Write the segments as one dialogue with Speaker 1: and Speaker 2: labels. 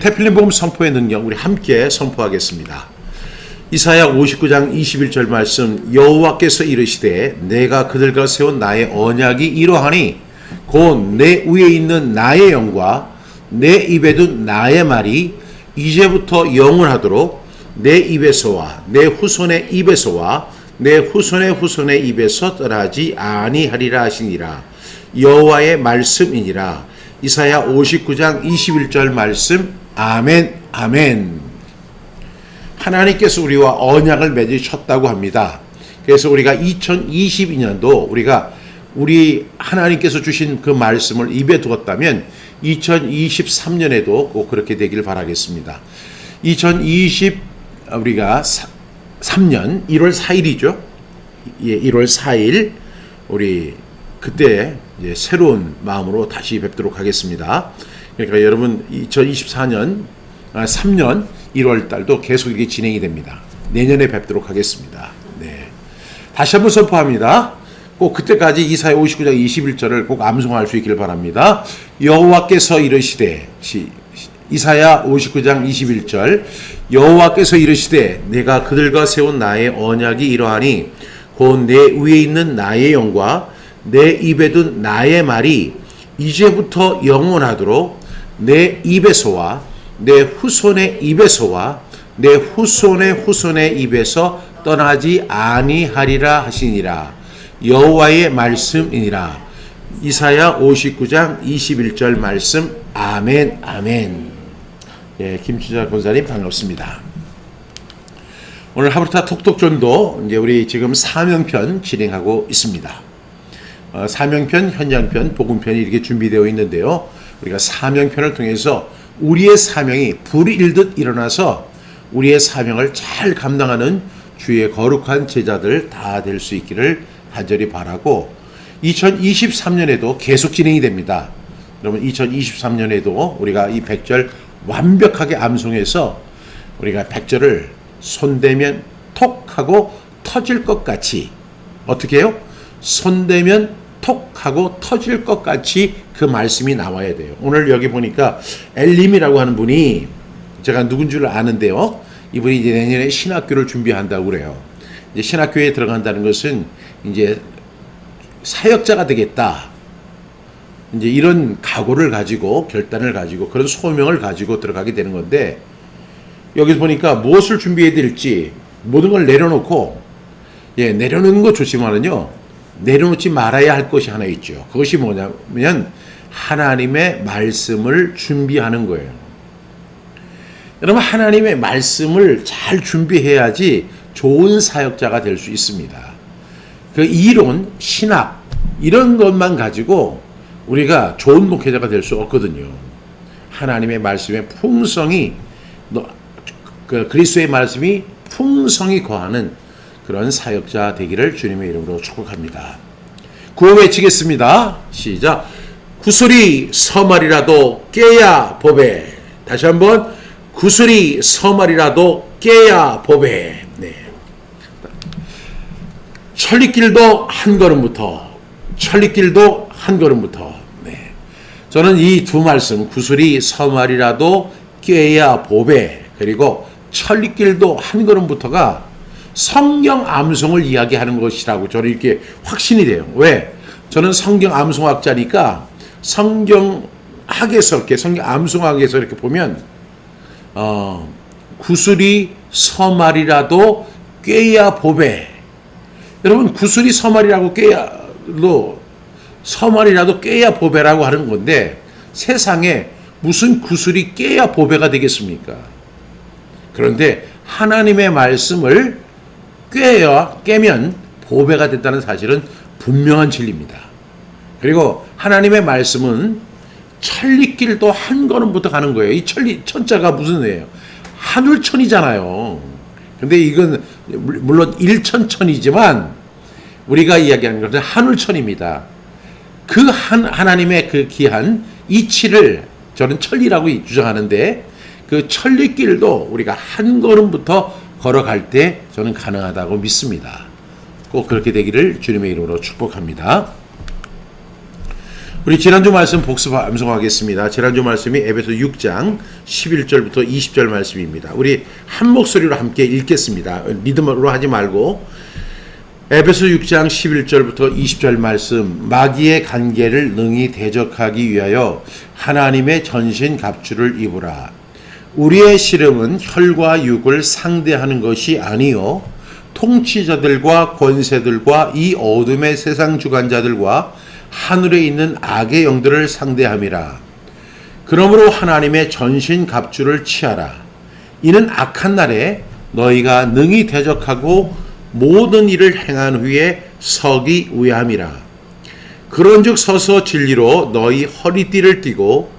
Speaker 1: 태필린 복음 선포의 능력 우리 함께 선포하겠습니다. 이사야 59장 21절 말씀 여호와께서 이르시되 내가 그들과 세운 나의 언약이 이러하니 곧 내 위에 있는 나의 영과 내 입에 둔 나의 말이 이제부터 영원하도록 내 입에서와 내 후손의 입에서와 내 후손의 후손의 입에서 떠나지 아니하리라 하시니라. 여호와의 말씀이니라. 이사야 59장 21절 말씀. 아멘 아멘. 하나님께서 우리와 언약을 맺으셨다고 합니다. 그래서 우리가 2022년도 우리 하나님께서 주신 그 말씀을 입에 두었다면 2023년에도 꼭 그렇게 되길 바라겠습니다. 2023년 1월 4일이죠. 예, 1월 4일 우리 그때 이제 새로운 마음으로 다시 뵙도록 하겠습니다. 그러니까 여러분 2024년 3년 1월 달도 계속 이게 진행이 됩니다. 내년에 뵙도록 하겠습니다. 네. 다시 한번 선포합니다. 꼭 그때까지 이사야 59장 21절을 꼭 암송할 수 있기를 바랍니다. 여호와께서 이르시되 이사야 59장 21절 여호와께서 이르시되 내가 그들과 세운 나의 언약이 이러하니 곧 내 위에 있는 나의 영과 내 입에 둔 나의 말이 이제부터 영원하도록 내 입에서와 내 후손의 입에서와 내 후손의 후손의 입에서 떠나지 아니하리라 하시니라. 여호와의 말씀이니라. 이사야 59장 21절 말씀. 아멘 아멘. 예, 김춘자 권사님 반갑습니다. 오늘 하브르타 톡톡전도 이제 우리 지금 사명편 진행하고 있습니다. 사명편, 현장편, 복음편이 이렇게 준비되어 있는데요. 우리가 사명편을 통해서 우리의 사명이 불이 일듯 일어나서 우리의 사명을 잘 감당하는 주의 거룩한 제자들 다 될 수 있기를 간절히 바라고 2023년에도 계속 진행이 됩니다. 여러분 2023년에도 우리가 이 100절 완벽하게 암송해서 우리가 100절을 손대면 톡 하고 터질 것 같이 어떻게 해요? 손대면 톡 하고 터질 것 같이 그 말씀이 나와야 돼요. 오늘 여기 보니까 엘림이라고 하는 분이 제가 누군 줄 아는데요. 이분이 이제 내년에 신학교를 준비한다고 그래요. 이제 신학교에 들어간다는 것은 이제 사역자가 되겠다. 이제 이런 각오를 가지고 결단을 가지고 그런 소명을 가지고 들어가게 되는 건데 여기서 보니까 무엇을 준비해야 될지 모든 걸 내려놓고 내려놓는 거 좋지만은요. 내려놓지 말아야 할 것이 하나 있죠. 그것이 뭐냐면 하나님의 말씀을 준비하는 거예요. 여러분 하나님의 말씀을 잘 준비해야지 좋은 사역자가 될 수 있습니다. 그 이론, 신학 이런 것만 가지고 우리가 좋은 목회자가 될 수 없거든요. 하나님의 말씀의 풍성이 그리스도의 말씀이 풍성히 거하는 그런 사역자 되기를 주님의 이름으로 축복합니다. 구호 외치겠습니다. 시작. 구슬이 서말이라도 깨야 보배. 다시 한번 구슬이 서말이라도 깨야 보배. 네. 천리길도 한 걸음부터 천리길도 한 걸음부터. 네. 저는 이 두 말씀 구슬이 서말이라도 깨야 보배 그리고 천리길도 한 걸음부터가 성경 암송을 이야기하는 것이라고 저는 이렇게 확신이 돼요. 왜? 저는 성경 암송학자니까 성경학에서 이렇게 성경 암송학에서 이렇게 보면 구슬이 서말이라도 꿰야 보배. 여러분 구슬이 서말이라도 꿰야 보배라고 하는 건데 세상에 무슨 구슬이 깨야 보배가 되겠습니까? 그런데 하나님의 말씀을 깨면 보배가 됐다는 사실은 분명한 진리입니다. 그리고 하나님의 말씀은 천리길도 한 걸음부터 가는 거예요. 이 천자가 무슨 애예요? 하늘천이잖아요. 근데 이건 물론 일천천이지만 우리가 이야기하는 것은 하늘천입니다. 그 하나님의 그 귀한 이치를 저는 천리라고 주장하는데 그 천리길도 우리가 한 걸음부터 걸어갈 때 저는 가능하다고 믿습니다. 꼭 그렇게 되기를 주님의 이름으로 축복합니다. 우리 지난주 말씀 복습 암송하겠습니다. 지난주 말씀이 에베소 6장 11절부터 20절 말씀입니다. 우리 한 목소리로 함께 읽겠습니다. 리듬으로 하지 말고 에베소 6장 11절부터 20절 말씀. 마귀의 간계를 능히 대적하기 위하여 하나님의 전신 갑주를 입으라. 우리의 씨름은 혈과 육을 상대하는 것이 아니요 통치자들과 권세들과 이 어둠의 세상 주관자들과 하늘에 있는 악의 영들을 상대함이라. 그러므로 하나님의 전신 갑주를 취하라. 이는 악한 날에 너희가 능히 대적하고 모든 일을 행한 후에 서기 위함이라. 그런즉 서서 진리로 너희 허리띠를 띠고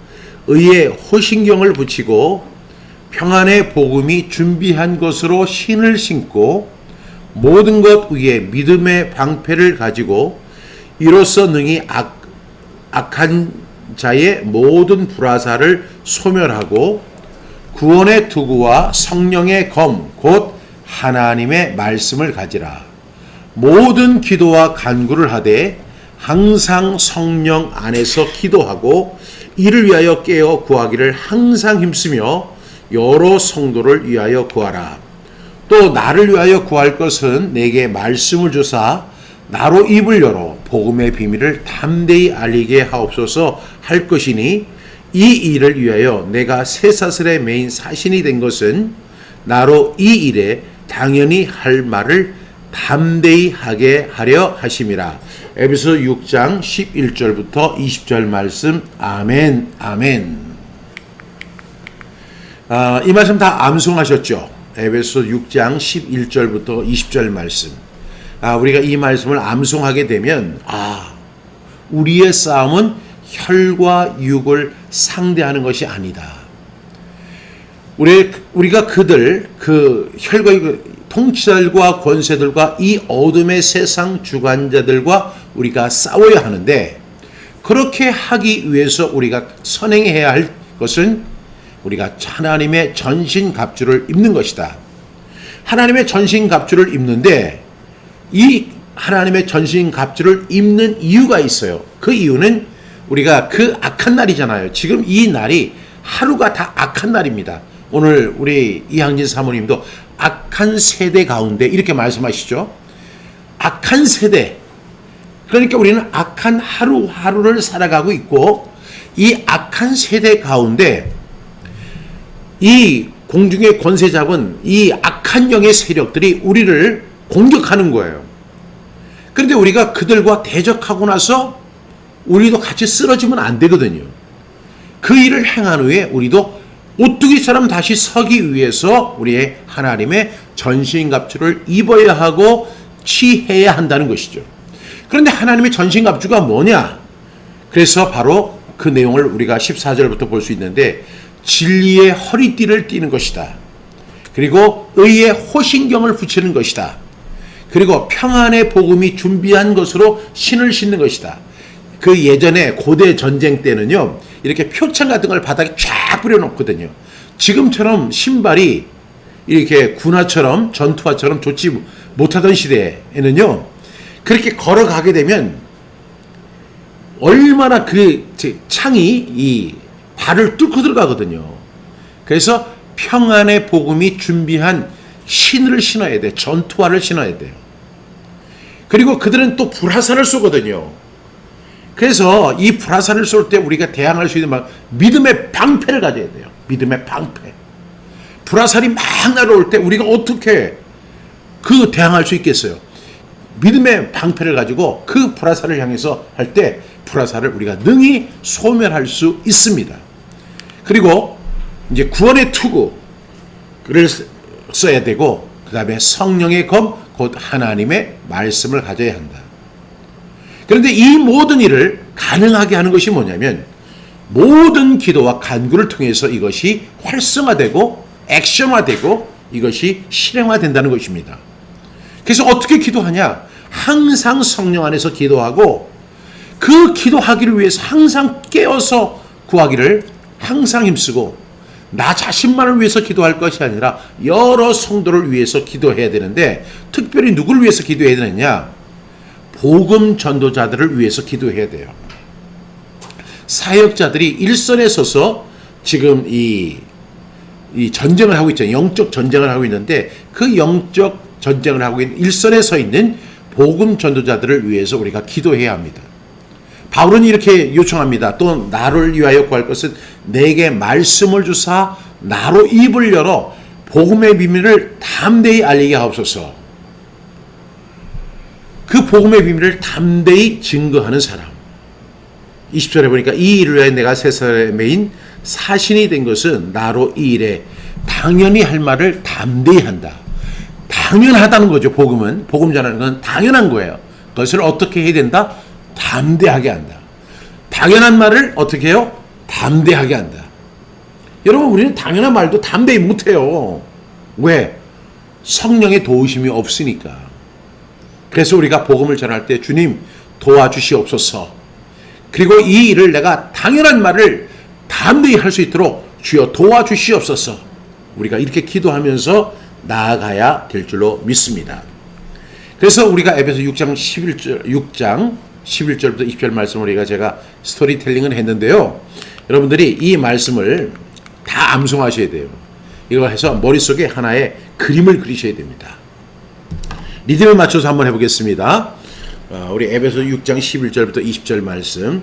Speaker 1: 의의 호신경을 붙이고 평안의 복음이 준비한 것으로 신을 신고 모든 것 위에 믿음의 방패를 가지고 이로써 능히 악한 자의 모든 불화살을 소멸하고 구원의 투구와 성령의 검 곧 하나님의 말씀을 가지라. 모든 기도와 간구를 하되 항상 성령 안에서 기도하고 이를 위하여 깨어 구하기를 항상 힘쓰며 여러 성도를 위하여 구하라. 또 나를 위하여 구할 것은 내게 말씀을 주사 나로 입을 열어 복음의 비밀을 담대히 알리게 하옵소서 할 것이니 이 일을 위하여 내가 쇠사슬에 매인 사신이 된 것은 나로 이 일에 당연히 할 말을 담대히 하게 하려 하심이라. 에베소 6장 11절부터 20절 말씀. 아멘. 아멘. 이 말씀 다 암송하셨죠? 에베소 6장 11절부터 20절 말씀. 우리가 이 말씀을 암송하게 되면 우리의 싸움은 혈과 육을 상대하는 것이 아니다. 우리가 그 혈과 육, 통치자들과 권세들과 이 어둠의 세상 주관자들과 우리가 싸워야 하는데, 그렇게 하기 위해서 우리가 선행해야 할 것은 우리가 하나님의 전신 갑주를 입는 것이다. 하나님의 전신 갑주를 입는데 이 하나님의 전신 갑주를 입는 이유가 있어요. 그 이유는 우리가 그 악한 날이잖아요. 지금 이 날이 하루가 다 악한 날입니다. 오늘 우리 이항진 사모님도 악한 세대 가운데 이렇게 말씀하시죠. 악한 세대. 그러니까 우리는 악한 하루하루를 살아가고 있고, 이 악한 세대 가운데 이 공중의 권세 잡은 이 악한 영의 세력들이 우리를 공격하는 거예요. 그런데 우리가 그들과 대적하고 나서 우리도 같이 쓰러지면 안 되거든요. 그 일을 행한 후에 우리도 오뚜기처럼 다시 서기 위해서 우리의 하나님의 전신갑주를 입어야 하고 취해야 한다는 것이죠. 그런데 하나님의 전신갑주가 뭐냐? 그래서 바로 그 내용을 우리가 14절부터 볼 수 있는데, 진리의 허리띠를 띠는 것이다. 그리고 의의 호신경을 붙이는 것이다. 그리고 평안의 복음이 준비한 것으로 신을 신는 것이다. 그 예전에 고대 전쟁 때는요, 이렇게 표창 같은 걸 바닥에 쫙 뿌려놓거든요. 지금처럼 신발이 이렇게 군화처럼 전투화처럼 좋지 못하던 시대에는요, 그렇게 걸어가게 되면 얼마나 그 창이 이 발을 뚫고 들어가거든요. 그래서 평안의 복음이 준비한 신을 신어야 돼. 전투화를 신어야 돼요. 그리고 그들은 또 불화살을 쏘거든요. 그래서 이 불화살을 쏠 때 우리가 대항할 수 있는 믿음의 방패를 가져야 돼요. 믿음의 방패. 불화살이 막 날아올 때 우리가 어떻게 그 대항할 수 있겠어요? 믿음의 방패를 가지고 그 불화살을 향해서 할 때 불화살을 우리가 능히 소멸할 수 있습니다. 그리고 이제 구원의 투구를 써야 되고, 그 다음에 성령의 검, 곧 하나님의 말씀을 가져야 한다. 그런데 이 모든 일을 가능하게 하는 것이 뭐냐면, 모든 기도와 간구를 통해서 이것이 활성화되고 액션화되고 이것이 실행화된다는 것입니다. 그래서 어떻게 기도하냐? 항상 성령 안에서 기도하고, 그 기도하기를 위해서 항상 깨어서 구하기를 항상 힘쓰고, 나 자신만을 위해서 기도할 것이 아니라 여러 성도를 위해서 기도해야 되는데, 특별히 누구를 위해서 기도해야 되느냐? 복음 전도자들을 위해서 기도해야 돼요. 사역자들이 일선에 서서 지금 이 전쟁을 하고 있죠. 영적 전쟁을 하고 있는데 그 영적 전쟁을 하고 있는 일선에 서 있는 복음 전도자들을 위해서 우리가 기도해야 합니다. 바울은 이렇게 요청합니다. 또 나를 위하여 구할 것은 내게 말씀을 주사 나로 입을 열어 복음의 비밀을 담대히 알리게 하옵소서. 그 복음의 비밀을 담대히 증거하는 사람. 20절에 보니까 이 일을 위해 내가 세상에 매인 사신이 된 것은 나로 이 일에 당연히 할 말을 담대히 한다. 당연하다는 거죠. 복음은. 복음 전하는 건 당연한 거예요. 그것을 어떻게 해야 된다? 담대하게 한다. 당연한 말을 어떻게 해요? 담대하게 한다. 여러분, 우리는 당연한 말도 담대히 못해요. 왜? 성령의 도우심이 없으니까. 그래서 우리가 복음을 전할 때 주님 도와주시옵소서. 그리고 이 일을 내가 당연한 말을 담대히 할 수 있도록 주여 도와주시옵소서. 우리가 이렇게 기도하면서 나아가야 될 줄로 믿습니다. 그래서 우리가 에베소 6장 11절부터 20절 말씀을 우리가 제가 스토리텔링을 했는데요. 여러분들이 이 말씀을 다 암송하셔야 돼요. 이걸 해서 머릿속에 하나의 그림을 그리셔야 됩니다. 리듬을 맞춰서 한번 해보겠습니다. 우리 에베소 6장 11절부터 20절 말씀.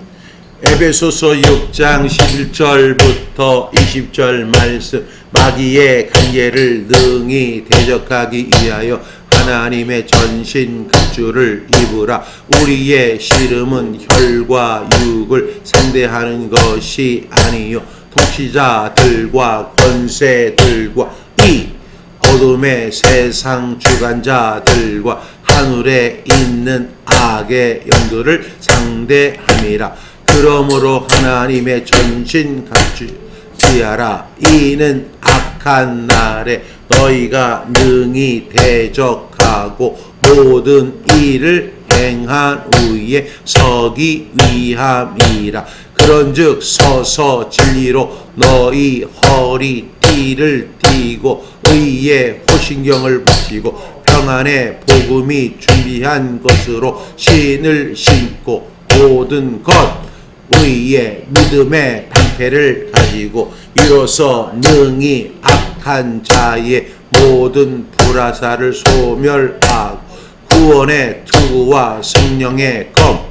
Speaker 1: 에베소서 6장 11절부터 20절 말씀. 마귀의 간계를 능히 대적하기 위하여 하나님의 전신 갑주를 입으라. 우리의 씨름은 혈과 육을 상대하는 것이 아니요 통치자들과 권세들과 이 어둠의 세상 주관자들과 하늘에 있는 악의 영들을 상대함이라. 그러므로 하나님의 전신 갑주지하라. 이는 악한 날에 너희가 능히 대적하고 모든 일을 행한 후에 서기 위함이라. 그런즉 서서 진리로 너희 허리띠를 띠고 의의 호신경을 붙이고 평안의 복음이 준비한 것으로 신을 신고 모든 것 의의 믿음의 방패를 가지고 이로써 능히 악한 자의 모든 불화살을 소멸하고 구원의 투구와 성령의 검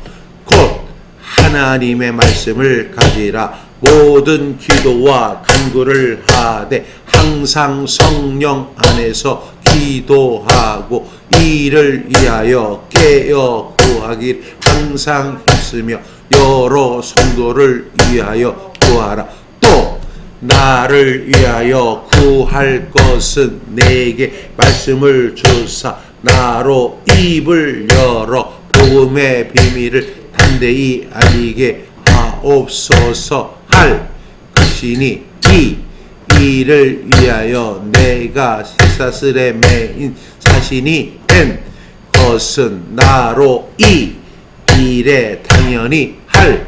Speaker 1: 곧 하나님의 말씀을 가지라. 모든 기도와 간구를 하되 항상 성령 안에서 기도하고 이를 위하여 깨어 구하길 항상 힘쓰며 여러 성도를 위하여 구하라. 또 나를 위하여 구할 것은 내게 말씀을 주사 나로 입을 열어 복음의 비밀을 담대히 알리게 하옵소서 할 것이니 이 일을 위하여 내가 쇠사슬에 매인 사신이 된 것은 나로 이 일에 당연히 할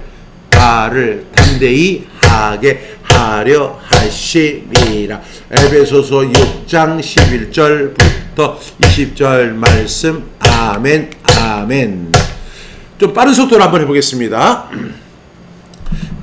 Speaker 1: 말을 담대히 하게 하려 하심이라. 에베소서 6장 11절부터 20절 말씀. 아멘 아멘. 좀 빠른 속도로 한번 해보겠습니다.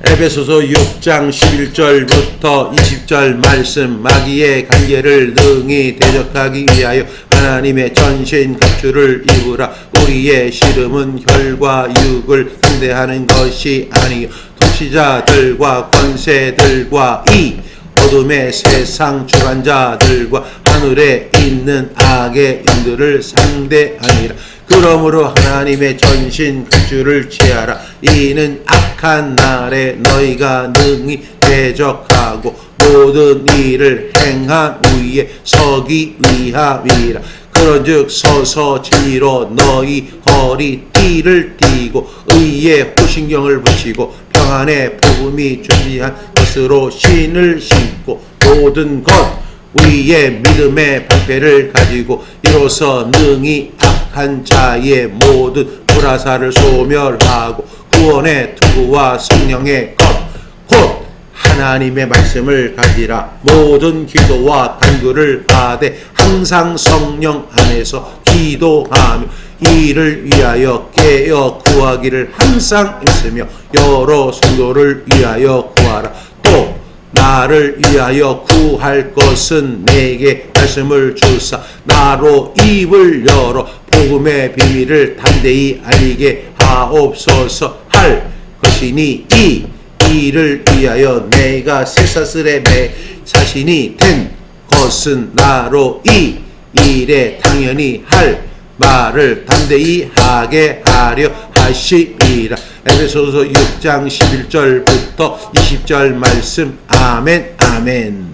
Speaker 1: 에베소서 6장 11절부터 20절 말씀. 마귀의 간계를 능히 대적하기 위하여 하나님의 전신 갑주를 입으라. 우리의 씨름은 혈과 육을 상대하는 것이 아니요 통치자들과 권세들과 이 어둠의 세상 주관자들과 하늘에 있는 악의 영들을 상대하니라. 그러므로 하나님의 전신 갑주를 취하라. 이는 악한 날에 너희가 능히 대적하고 모든 일을 행한 후에 서기 위함이라. 그런즉 서서 진리로 너희 허리띠를 띠고 의의 호신경을 붙이고 평안의 복음이 준비한 것으로 신을 신고 모든 것 위의 믿음의 방패를 가지고 이로써 능히 악한 자의 모든 불화살을 소멸하고 구원의 투구와 성령의 것 곧 하나님의 말씀을 가지라. 모든 기도와 간구를 하되 항상 성령 안에서 기도하며 이를 위하여 깨어 구하기를 항상 있으며 여러 성도를 위하여 구하라. 또 나를 위하여 구할 것은 내게 말씀을 주사 나로 입을 열어 복음의 비밀을 담대히 알리게 하옵소서. 할 것이니 이 일을 위하여 내가 쇠사슬에 매 자신이 된 것은 나로 이 일에 당연히 할 말을 담대히 하게 하려 하시리라. 에베소서 6장 11절부터 20절 말씀. 아멘 아멘.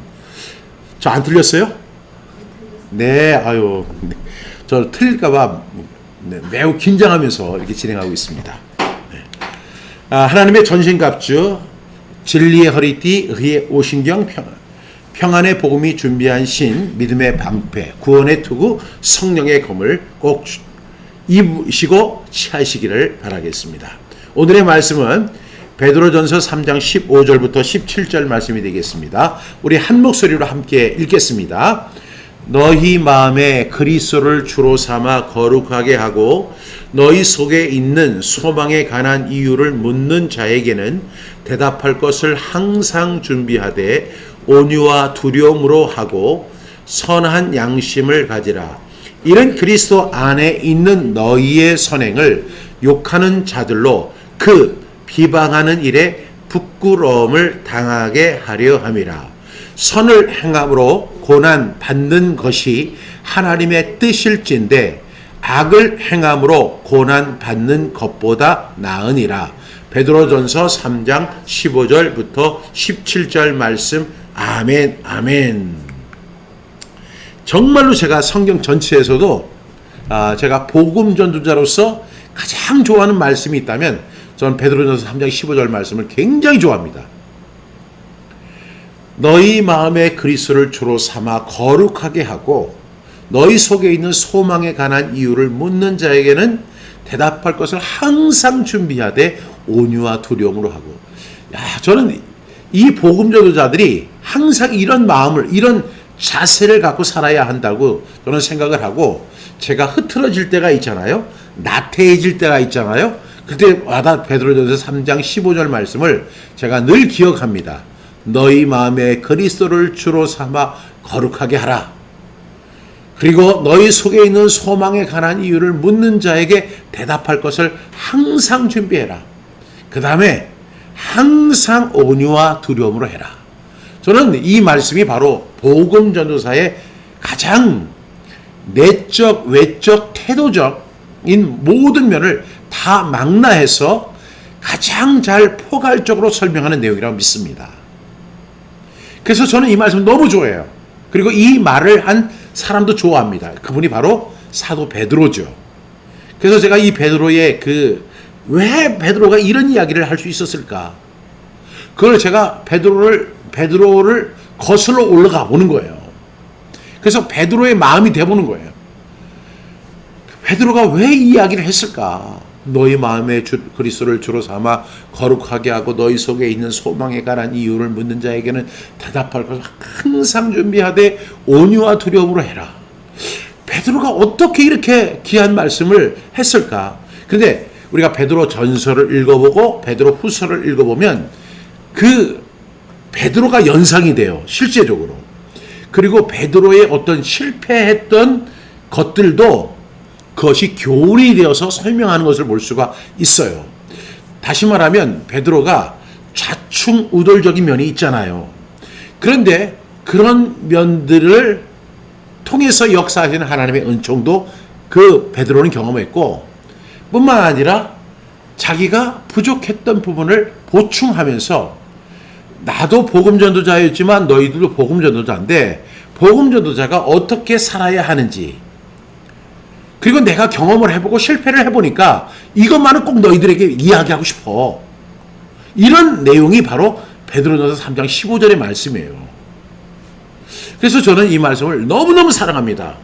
Speaker 1: 저 안 틀렸어요? 네. 아유, 저 틀릴까봐 매우 긴장하면서 이렇게 진행하고 있습니다. 하나님의 전신갑주, 진리의 허리띠, 의의 오신경, 평안의 복음이 준비한 신, 믿음의 방패, 구원의 투구, 성령의 검을 꼭 입으시고 취하시기를 바라겠습니다. 오늘의 말씀은 베드로전서 3장 15절부터 17절 말씀이 되겠습니다. 우리 한 목소리로 함께 읽겠습니다. 너희 마음에 그리스도를 주로 삼아 거룩하게 하고 너희 속에 있는 소망에 관한 이유를 묻는 자에게는 대답할 것을 항상 준비하되 온유와 두려움으로 하고 선한 양심을 가지라. 이는 그리스도 안에 있는 너희의 선행을 욕하는 자들로 그 비방하는 일에 부끄러움을 당하게 하려 함이라. 선을 행함으로 고난 받는 것이 하나님의 뜻일진데 악을 행함으로 고난 받는 것보다 나으니라. 베드로전서 3장 15절부터 17절 말씀. 아멘 아멘. 정말로 제가 성경 전체에서도 제가 복음 전도자로서 가장 좋아하는 말씀이 있다면 저는 베드로전서 3장 15절 말씀을 굉장히 좋아합니다. 너희 마음에 그리스도를 주로 삼아 거룩하게 하고 너희 속에 있는 소망에 관한 이유를 묻는 자에게는 대답할 것을 항상 준비하되 온유와 두려움으로 하고. 저는 이 복음 전도자들이 항상 이런 마음을, 이런 자세를 갖고 살아야 한다고 저는 생각을 하고, 제가 흐트러질 때가 있잖아요. 나태해질 때가 있잖아요. 그때마다 베드로전서 3장 15절 말씀을 제가 늘 기억합니다. 너희 마음에 그리스도를 주로 삼아 거룩하게 하라. 그리고 너희 속에 있는 소망에 관한 이유를 묻는 자에게 대답할 것을 항상 준비해라. 그 다음에 항상 온유와 두려움으로 해라. 저는 이 말씀이 바로 복음 전도사의 가장 내적, 외적, 태도적인 모든 면을 다 망라해서 가장 잘 포괄적으로 설명하는 내용이라고 믿습니다. 그래서 저는 이 말씀 너무 좋아해요. 그리고 이 말을 한 사람도 좋아합니다. 그분이 바로 사도 베드로죠. 그래서 제가 이 베드로의 왜 베드로가 이런 이야기를 할 수 있었을까? 그걸 제가 베드로를 거슬러 올라가 보는 거예요. 그래서 베드로의 마음이 돼보는 거예요. 베드로가 왜 이 이야기를 했을까? 너희 마음에 그리스도를 주로 삼아 거룩하게 하고 너희 속에 있는 소망에 관한 이유를 묻는 자에게는 대답할 것을 항상 준비하되 온유와 두려움으로 해라. 베드로가 어떻게 이렇게 귀한 말씀을 했을까? 그런데 우리가 베드로 전서를 읽어보고 베드로 후서를 읽어보면 그 베드로가 연상이 돼요. 실제적으로. 그리고 베드로의 어떤 실패했던 것들도 그것이 교훈이 되어서 설명하는 것을 볼 수가 있어요. 다시 말하면 베드로가 좌충우돌적인 면이 있잖아요. 그런데 그런 면들을 통해서 역사하시는 하나님의 은총도 그 베드로는 경험했고, 뿐만 아니라 자기가 부족했던 부분을 보충하면서 나도 복음전도자였지만 너희들도 복음전도자인데 복음전도자가 어떻게 살아야 하는지, 그리고 내가 경험을 해보고 실패를 해보니까 이것만은 꼭 너희들에게 이야기하고 싶어. 이런 내용이 바로 베드로전서 3장 15절의 말씀이에요. 그래서 저는 이 말씀을 너무너무 사랑합니다.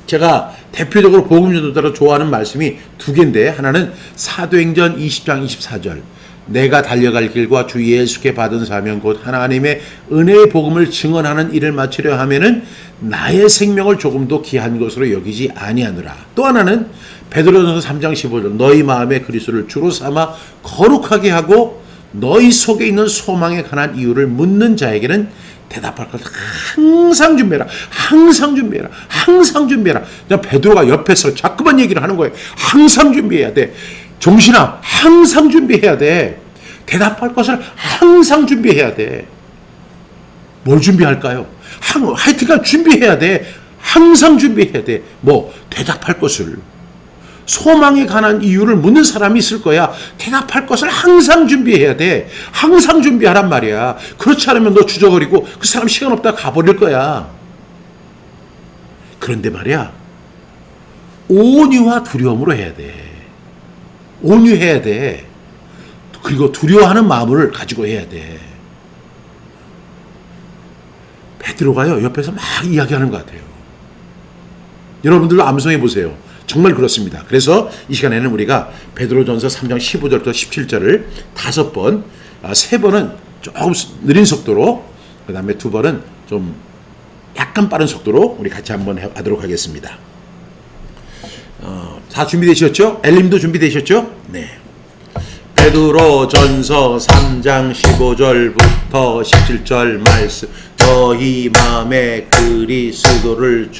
Speaker 1: 제가 대표적으로 복음전도자로 좋아하는 말씀이 두 개인데, 하나는 사도행전 20장 24절 내가 달려갈 길과 주 예수께 받은 사명 곧 하나님의 은혜의 복음을 증언하는 일을 마치려 하면은 나의 생명을 조금도 귀한 것으로 여기지 아니하노라. 또 하나는 베드로전서 3장 15절 너희 마음에 그리스도를 주로 삼아 거룩하게 하고 너희 속에 있는 소망에 관한 이유를 묻는 자에게는 대답할 것을 항상 준비해라. 항상 준비해라. 항상 준비해라. 그냥 베드로가 옆에서 자꾸만 얘기를 하는 거예요. 항상 준비해야 돼. 종신아, 항상 준비해야 돼. 대답할 것을 항상 준비해야 돼. 뭘 준비할까요? 하여튼간 준비해야 돼. 항상 준비해야 돼. 뭐 대답할 것을. 소망에 관한 이유를 묻는 사람이 있을 거야. 대답할 것을 항상 준비해야 돼. 항상 준비하란 말이야. 그렇지 않으면 너 주저거리고 그 사람 시간 없다 가버릴 거야. 그런데 말이야, 온유와 두려움으로 해야 돼. 온유해야 돼. 그리고 두려워하는 마음을 가지고 해야 돼. 베드로가요 옆에서 막 이야기하는 것 같아요. 여러분들도 암송해 보세요. 정말 그렇습니다. 그래서 이 시간에는 우리가 베드로전서 3장 15절부터 17절을 5번, 3번은 조금 느린 속도로, 그 다음에 2번은 좀 약간 빠른 속도로 우리 같이 한번 하도록 하겠습니다. 다 준비되셨죠? 엘림도 준비되셨죠? 네. 베드로전서 3장 15절부터 17절 말씀. 너희 마음에 그리스도를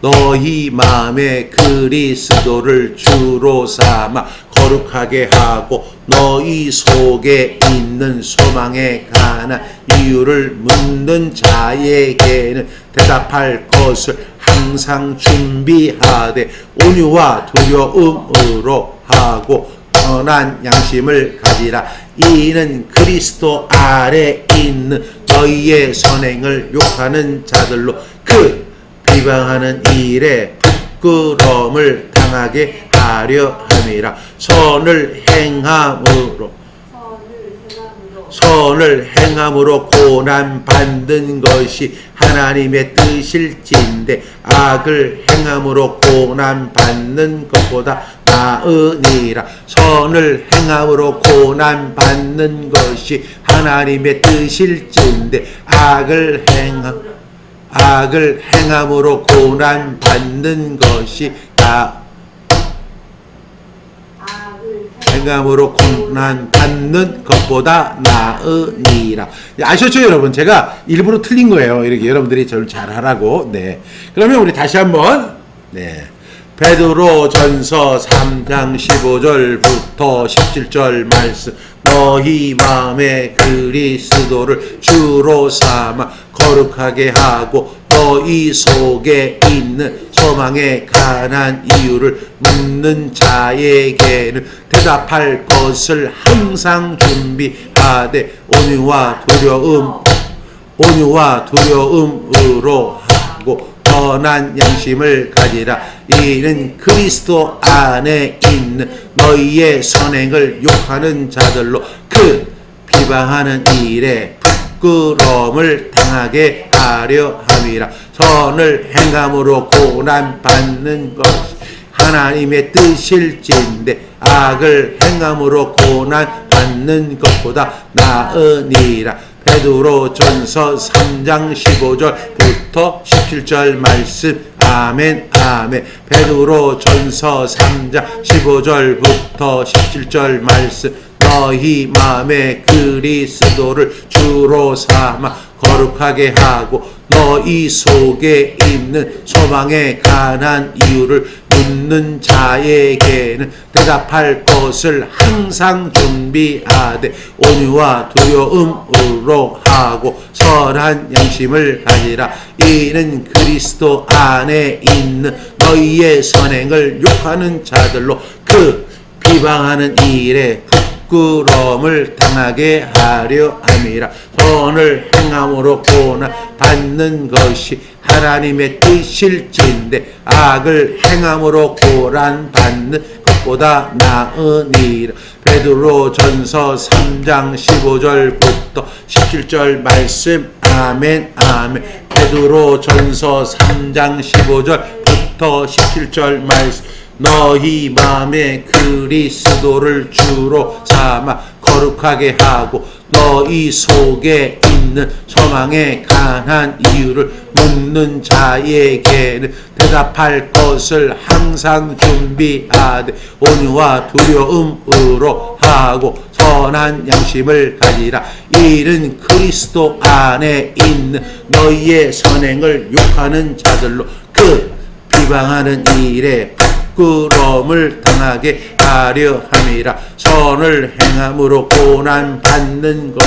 Speaker 1: 너희 마음에 그리스도를 주로 삼아 거룩하게 하고 너희 속에 있는 소망에 관한 이유를 묻는 자에게는 대답할 것을 항상 준비하되 온유와 두려움으로 하고 선한 양심을 가지라. 이는 그리스도 아래 있는 너희의 선행을 욕하는 자들로 그 비방하는 일에 부끄러움을 당하게 하려 함이라. 선을 행함으로 고난 받는 것이 하나님의 뜻일진데 악을 행함으로 고난 받는 것보다 나으니라. 선을 행함으로 고난 받는 것이 하나님의 뜻일진데 악을 행함으로 고난 받는 것이 행함으로 고난 받는 것보다 나으니라. 아셨죠, 여러분? 제가 일부러 틀린 거예요. 이렇게 여러분들이 저를 잘하라고. 네. 그러면 우리 다시 한번. 네. 베드로전서 3장 15절부터 17절 말씀. 너희 마음에 그리스도를 주로 삼아 거룩하게 하고 너희 속에 있는 소망에 관한 이유를 묻는 자에게는 대답할 것을 항상 준비하되 온유와 두려움으로 하고 선한 양심을 가지라. 이는 그리스도 안에 있는 너희의 선행을 욕하는 자들로 그 비방하는 일에 부끄러움을 당하게 하려 함이라. 선을 행함으로 고난 받는 것이 하나님의 뜻일진데 악을 행함으로 고난 받는 것보다 나으니라. 베드로전서 3장 15절부터 17절 말씀. 아멘 아멘. 베드로전서 3장 15절부터 17절 말씀. 너희 마음에 그리스도를 주로 삼아 거룩하게 하고 너희 속에 있는 소망에 관한 이유를 묻는 자에게는 대답할 것을 항상 준비하되 온유와 두려움으로 하고 선한 양심을 가지라. 이는 그리스도 안에 있는 너희의 선행을 욕하는 자들로 그 비방하는 일에 부끄러움을 당하게 하려 함이라. 선을 행함으로 고난 받는 것이 하나님의 뜻일진데 악을 행함으로 고난 받는 것보다 나으니라. 베드로전서 3장 15절부터 17절 말씀. 아멘 아멘. 베드로전서 3장 15절부터 17절 말씀. 너희 마음에 그리스도를 주로 삼아 거룩하게 하고 너희 속에 있는 소망에 관한 이유를 묻는 자에게는 대답할 것을 항상 준비하되 온유와 두려움으로 하고 선한 양심을 가지라. 이는 그리스도 안에 있는 너희의 선행을 욕하는 자들로 그 비방하는 일에 부끄러움을 당하게 하려 함이라. 선을 행함으로 고난 받는 것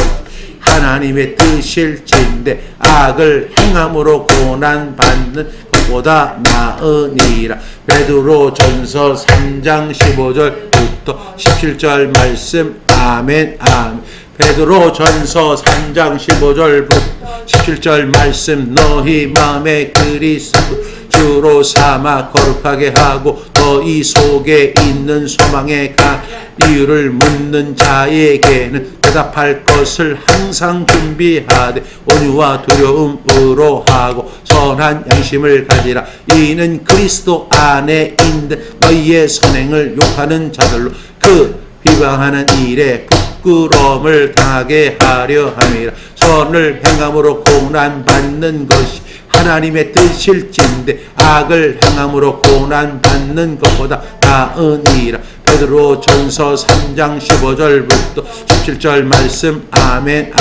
Speaker 1: 하나님의 뜻일진데 악을 행함으로 고난 받는 것보다 나으니라. 베드로전서 3장 15절부터 17절 말씀. 아멘. 아멘. 베드로전서 3장 15절부터 17절 말씀. 너희 마음에 그리스도 주로 삼아 거룩하게 하고 너희 속에 있는 소망에 관한 이유를 묻는 자에게는 대답할 것을 항상 준비하되 온유와 두려움으로 하고 선한 양심을 가지라. 이는 그리스도 안에 있는 너희의 선행을 욕하는 자들로 그 비방하는 일에 부끄러움을 당하게 하려 함이라. 선을 행함으로 고난 받는 것이 하나님의 뜻일진데 악을 행함으로 고난 받는 것보다 나으니라. 베드로전서 3장 15절부터 17절 말씀. 아멘.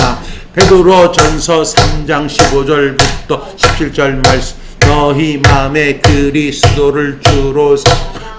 Speaker 1: 베드로전서 3장 15절부터 17절 말씀. 너희 마음에 그리스도를 주로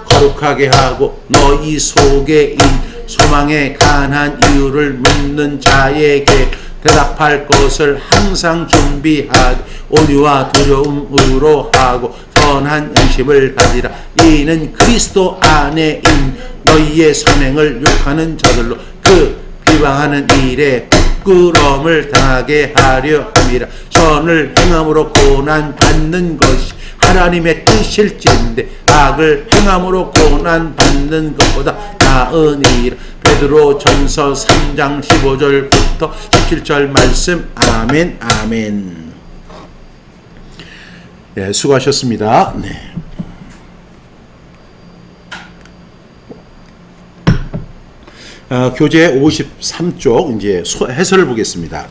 Speaker 1: 거룩하게 하고 너희 속에 있는 소망에 관한 이유를 묻는 자에게 대답할 것을 항상 준비하되 온유와 두려움으로 하고 선한 양심을 가지라. 이는 그리스도 안에 있는 너희의 선행을 욕하는 자들로 그 비방하는 일에 부끄러움을 당하게 하려 함이라. 선을 행함으로 고난 받는 것이 하나님의 뜻일진데 악을 행함으로 고난 받는 것보다 나으니라. 베드로전서 3장 15절부터 17절 말씀. 아멘. 아멘. 예, 수고하셨습니다. 네. 교재 53쪽 이제 해설을 보겠습니다.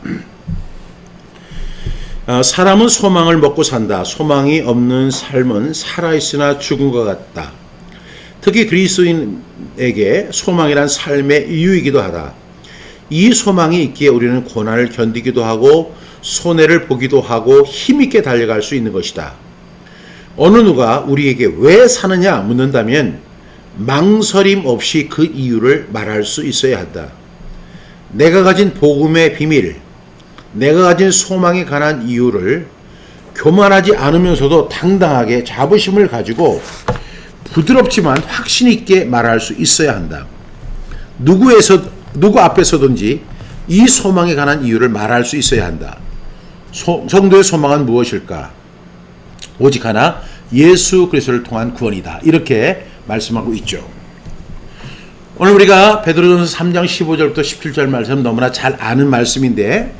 Speaker 1: 사람은 소망을 먹고 산다. 소망이 없는 삶은 살아있으나 죽은 것 같다. 특히 그리스도인에게 소망이란 삶의 이유이기도 하다. 이 소망이 있기에 우리는 고난을 견디기도 하고 손해를 보기도 하고 힘있게 달려갈 수 있는 것이다. 어느 누가 우리에게 왜 사느냐 묻는다면 망설임 없이 그 이유를 말할 수 있어야 한다. 내가 가진 복음의 비밀, 내가 가진 소망에 관한 이유를 교만하지 않으면서도 당당하게 자부심을 가지고 부드럽지만 확신 있게 말할 수 있어야 한다. 누구 앞에서든지 이 소망에 관한 이유를 말할 수 있어야 한다. 성도의 소망은 무엇일까? 오직 하나, 예수 그리스도를 통한 구원이다. 이렇게 말씀하고 있죠. 오늘 우리가 베드로전서 3장 15절부터 17절 말씀 너무나 잘 아는 말씀인데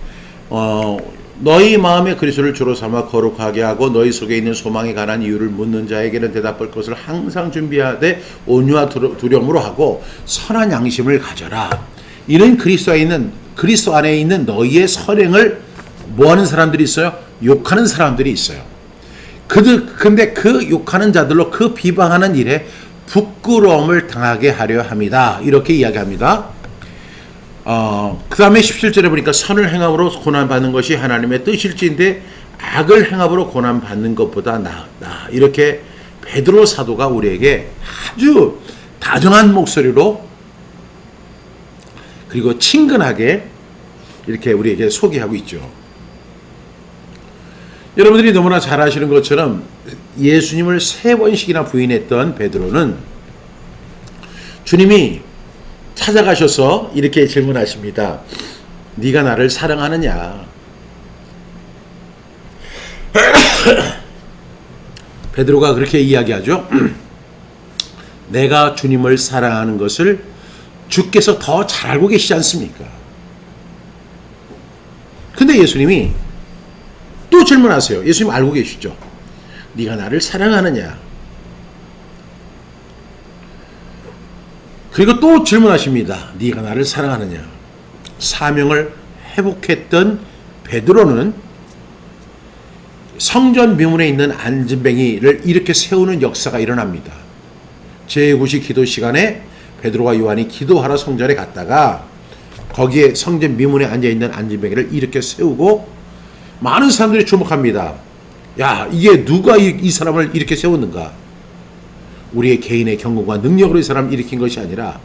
Speaker 1: 너희 마음에 그리스도를 주로 삼아 거룩하게 하고 너희 속에 있는 소망에 관한 이유를 묻는 자에게는 대답할 것을 항상 준비하되 온유와 두려움으로 하고 선한 양심을 가져라. 이는 그리스도 안에 있는 너희의 선행을 뭐하는 사람들이 있어요? 욕하는 사람들이 있어요. 근데 그 욕하는 자들로 그 비방하는 일에 부끄러움을 당하게 하려 합니다. 이렇게 이야기합니다. 그 다음에 17절에 보니까 선을 행함으로 고난받는 것이 하나님의 뜻일지인데 악을 행함으로 고난받는 것보다 낫다. 이렇게 베드로 사도가 우리에게 아주 다정한 목소리로 그리고 친근하게 이렇게 우리에게 소개하고 있죠. 여러분들이 너무나 잘 아시는 것처럼 예수님을 3번씩이나 부인했던 베드로는 주님이 찾아가셔서 이렇게 질문하십니다. 네가 나를 사랑하느냐? 베드로가 그렇게 이야기하죠. 내가 주님을 사랑하는 것을 주께서 더 잘 알고 계시지 않습니까? 근데 예수님이 또 질문하세요. 예수님 알고 계시죠? 네가 나를 사랑하느냐? 그리고 또 질문하십니다. 네가 나를 사랑하느냐? 사명을 회복했던 베드로는 성전 미문에 있는 안진뱅이를 이렇게 세우는 역사가 일어납니다. 제9시 기도 시간에 베드로와 요한이 기도하러 성전에 갔다가 거기에 성전 미문에 앉아있는 안진뱅이를 이렇게 세우고 많은 사람들이 주목합니다. 야, 이게 누가 이 사람을 이렇게 세웠는가? 우리의 개인의 경고와 능력으로 이 사람을 일으킨 것이 아니라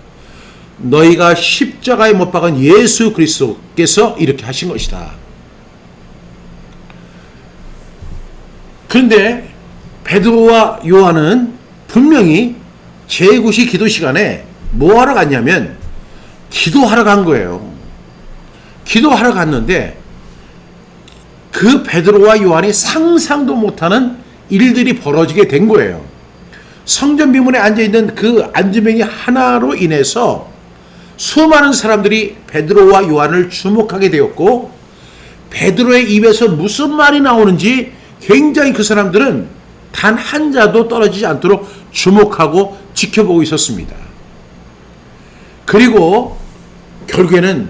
Speaker 1: 너희가 십자가에 못 박은 예수 그리스도께서 이렇게 하신 것이다. 그런데 베드로와 요한은 분명히 제9시 기도 시간에 뭐 하러 갔냐면 기도하러 간 거예요. 기도하러 갔는데 그 베드로와 요한이 상상도 못하는 일들이 벌어지게 된 거예요. 성전 미문에 앉아있는 그 안진뱅이 하나로 인해서 수많은 사람들이 베드로와 요한을 주목하게 되었고 베드로의 입에서 무슨 말이 나오는지 굉장히 그 사람들은 단 한 자도 떨어지지 않도록 주목하고 지켜보고 있었습니다. 그리고 결국에는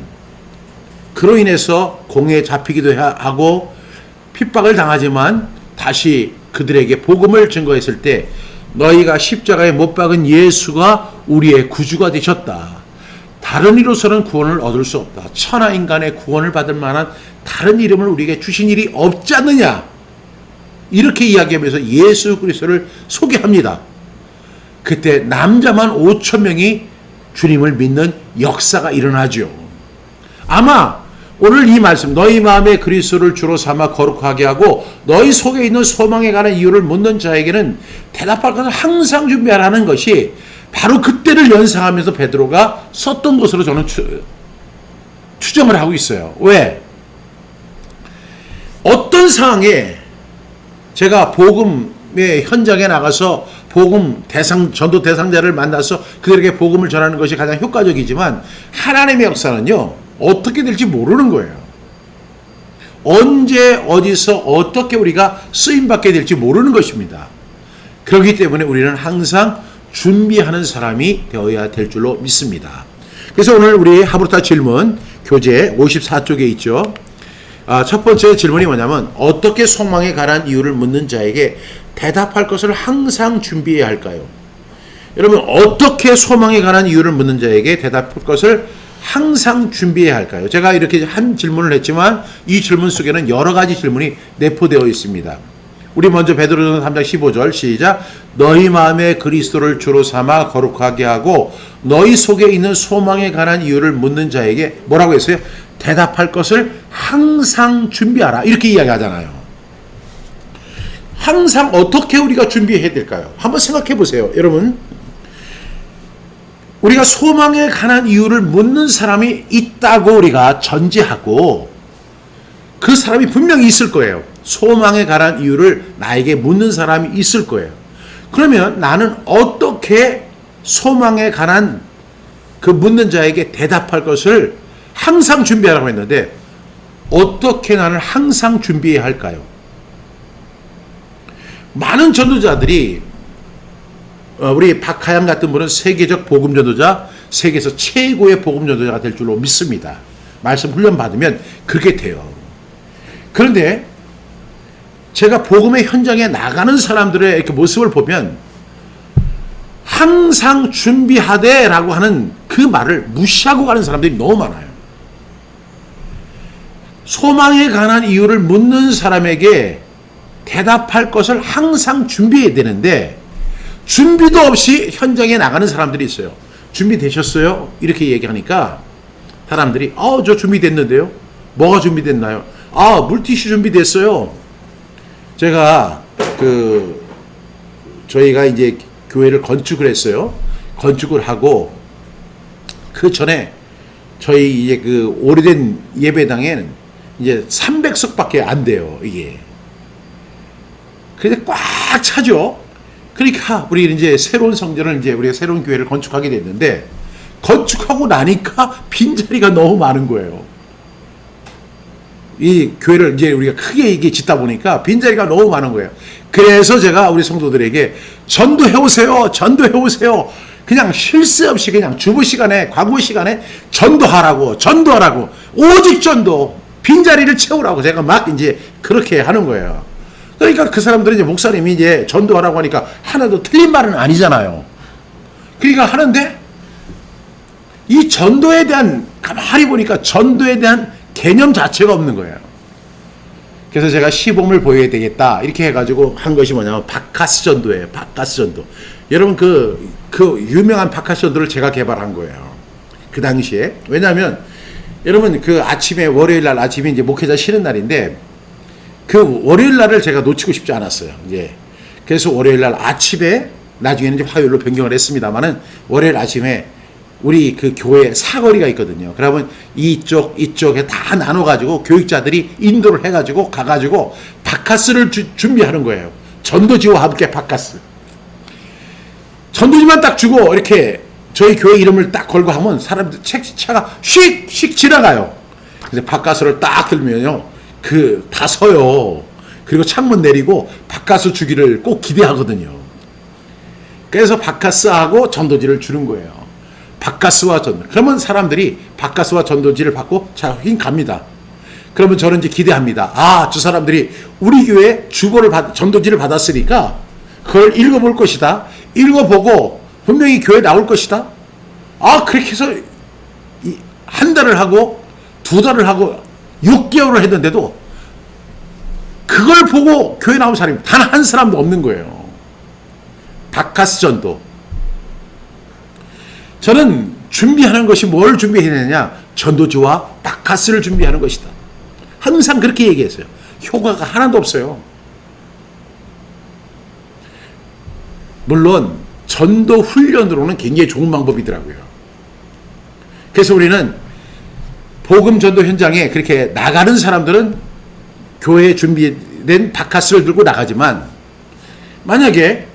Speaker 1: 그로 인해서 공에 잡히기도 하고 핍박을 당하지만 다시 그들에게 복음을 증거했을 때 너희가 십자가에 못 박은 예수가 우리의 구주가 되셨다. 다른 이로서는 구원을 얻을 수 없다. 천하 인간의 구원을 받을 만한 다른 이름을 우리에게 주신 일이 없지 않느냐. 이렇게 이야기하면서 예수 그리스도를 소개합니다. 그때 남자만 5천 명이 주님을 믿는 역사가 일어나죠. 아마 오늘 이 말씀 너희 마음에 그리스도를 주로 삼아 거룩하게 하고 너희 속에 있는 소망에 관한 이유를 묻는 자에게는 대답할 것을 항상 준비하라는 것이 바로 그때를 연상하면서 베드로가 썼던 것으로 저는 추정을 하고 있어요. 왜? 어떤 상황에 제가 복음의 현장에 나가서 복음 전도 대상자를 만나서 그들에게 복음을 전하는 것이 가장 효과적이지만 하나님의 역사는요 어떻게 될지 모르는 거예요. 언제 어디서 어떻게 우리가 쓰임받게 될지 모르는 것입니다. 그렇기 때문에 우리는 항상 준비하는 사람이 되어야 될 줄로 믿습니다. 그래서 오늘 우리 하브르타 질문 교재 54쪽에 있죠. 첫 번째 질문이 뭐냐면 어떻게 소망에 관한 이유를 묻는 자에게 대답할 것을 항상 준비해야 할까요? 여러분 어떻게 소망에 관한 이유를 묻는 자에게 대답할 것을 항상 준비해야 할까요? 제가 이렇게 한 질문을 했지만 이 질문 속에는 여러 가지 질문이 내포되어 있습니다. 우리 먼저 베드로전서 3장 15절 시작. 너희 마음에 그리스도를 주로 삼아 거룩하게 하고 너희 속에 있는 소망에 관한 이유를 묻는 자에게 뭐라고 했어요? 대답할 것을 항상 준비하라. 이렇게 이야기하잖아요. 항상 어떻게 우리가 준비해야 될까요? 한번 생각해 보세요. 여러분 우리가 소망에 관한 이유를 묻는 사람이 있다고 우리가 전제하고 그 사람이 분명히 있을 거예요. 소망에 관한 이유를 나에게 묻는 사람이 있을 거예요. 그러면 나는 어떻게 소망에 관한 그 묻는 자에게 대답할 것을 항상 준비하라고 했는데 어떻게 나는 항상 준비해야 할까요? 많은 전도자들이 우리 박하양 같은 분은 세계적 복음 전도자, 세계에서 최고의 복음 전도자가 될 줄로 믿습니다. 말씀 훈련 받으면 그렇게 돼요. 그런데 제가 복음의 현장에 나가는 사람들의 이렇게 모습을 보면 항상 준비하되라고 하는 그 말을 무시하고 가는 사람들이 너무 많아요. 소망에 관한 이유를 묻는 사람에게 대답할 것을 항상 준비해야 되는데 준비도 없이 현장에 나가는 사람들이 있어요. 준비되셨어요? 이렇게 얘기하니까 사람들이 저 준비됐는데요? 뭐가 준비됐나요? 물티슈 준비됐어요. 제가 저희가 이제 교회를 건축을 했어요. 건축을 하고 그 전에 저희 이제 그 오래된 예배당에는 이제 300석밖에 안 돼요. 이게. 근데 꽉 차죠. 그러니까 우리 이제 새로운 성전을 이제 우리가 새로운 교회를 건축하게 됐는데 건축하고 나니까 빈자리가 너무 많은 거예요. 이 교회를 이제 우리가 크게 이게 짓다 보니까 빈자리가 너무 많은 거예요. 그래서 제가 우리 성도들에게 전도해 오세요. 전도해 오세요. 그냥 쉴 새 없이 그냥 주부 시간에, 광고 시간에 전도하라고, 오직 전도, 빈자리를 채우라고 제가 막 이제 그렇게 하는 거예요. 그러니까 그 사람들은 이제 목사님이 이제 전도하라고 하니까 하나도 틀린 말은 아니잖아요. 그러니까 하는데 이 전도에 대한, 가만히 보니까 전도에 대한 개념 자체가 없는 거예요. 그래서 제가 시범을 보여야 되겠다 이렇게 해가지고 한 것이 뭐냐면 바카스 전도예요. 바카스 전도. 여러분 그 유명한 바카스 전도를 제가 개발한 거예요. 그 당시에. 왜냐하면 여러분 그 아침에, 월요일 날 아침에 이제 목회자 쉬는 날인데 그 월요일 날을 제가 놓치고 싶지 않았어요. 이제 그래서 월요일 날 아침에, 나중에는 이제 화요일로 변경을 했습니다만은 월요일 아침에 우리 그 교회 사거리가 있거든요. 그러면 이쪽에 다 나눠가지고 교육자들이 인도를 해가지고 가가지고 바카스를 준비하는 거예요. 전도지와 함께 바카스. 전도지만 딱 주고 이렇게 저희 교회 이름을 딱 걸고 하면 사람들 차가 휙 지나가요. 그래서 바카스를 딱 들면요. 다 서요. 그리고 창문 내리고 바카스 주기를 꼭 기대하거든요. 그래서 바카스하고 전도지를 주는 거예요. 바카스와 전도. 그러면 사람들이 바카스와 전도지를 받고 자, 갑니다. 그러면 저는 이제 기대합니다. 아, 저 사람들이 우리 교회 전도지를 받았으니까 그걸 읽어볼 것이다. 읽어보고 분명히 교회 나올 것이다. 아, 그렇게 해서 한 달을 하고 2달을 하고 6개월을 했는데도 그걸 보고 교회 나온 사람이 단 한 사람도 없는 거예요. 바카스 전도. 저는 준비하는 것이 뭘 준비해내냐? 전도지와 바카스를 준비하는 것이다. 항상 그렇게 얘기했어요. 효과가 하나도 없어요. 물론 전도 훈련으로는 굉장히 좋은 방법이더라고요. 그래서 우리는 복음 전도 현장에 그렇게 나가는 사람들은 교회에 준비된 바카스를 들고 나가지만 만약에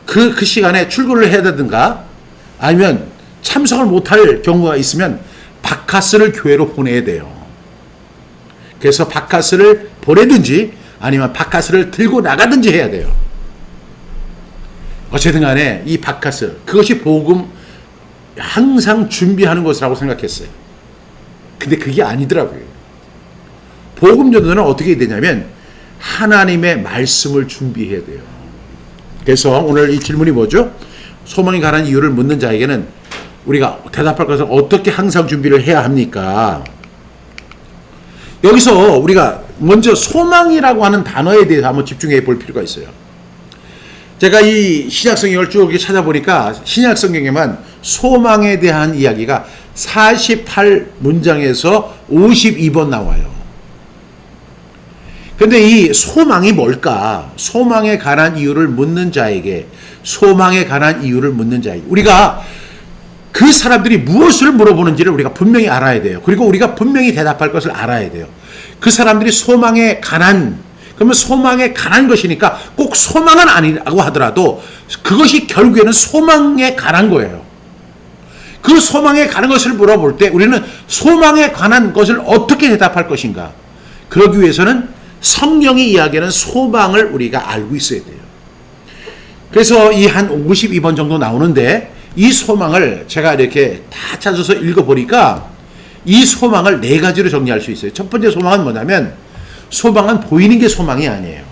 Speaker 1: 그 시간에 출근을 해야 되든가 아니면 참석을 못할 경우가 있으면 바카스를 교회로 보내야 돼요. 그래서 바카스를 보내든지 아니면 바카스를 들고 나가든지 해야 돼요. 어쨌든 간에 이 바카스, 그것이 복음 항상 준비하는 것이라고 생각했어요. 근데 그게 아니더라고요. 복음 전도는 어떻게 해야 되냐면 하나님의 말씀을 준비해야 돼요. 그래서 오늘 이 질문이 뭐죠? 소망이 가는 이유를 묻는 자에게는 우리가 대답할 것을 어떻게 항상 준비를 해야 합니까? 여기서 우리가 먼저 소망이라고 하는 단어에 대해서 한번 집중해 볼 필요가 있어요. 제가 이 신약성경을 쭉 찾아보니까 신약성경에만 소망에 대한 이야기가 48문장에서 52번 나와요. 근데 이 소망이 뭘까? 소망에 관한 이유를 묻는 자에게, 소망에 관한 이유를 묻는 자에게, 우리가 그 사람들이 무엇을 물어보는지를 우리가 분명히 알아야 돼요. 그리고 우리가 분명히 대답할 것을 알아야 돼요. 그 사람들이 소망에 관한, 그러면 소망에 관한 것이니까 꼭 소망은 아니라고 하더라도 그것이 결국에는 소망에 관한 거예요. 그 소망에 관한 것을 물어볼 때 우리는 소망에 관한 것을 어떻게 대답할 것인가? 그러기 위해서는 성경이 이야기하는 소망을 우리가 알고 있어야 돼요. 그래서 이 한 52번 정도 나오는데 이 소망을 제가 이렇게 다 찾아서 읽어보니까 이 소망을 4가지로 정리할 수 있어요. 첫 번째 소망은 뭐냐면 소망은 보이는 게 소망이 아니에요.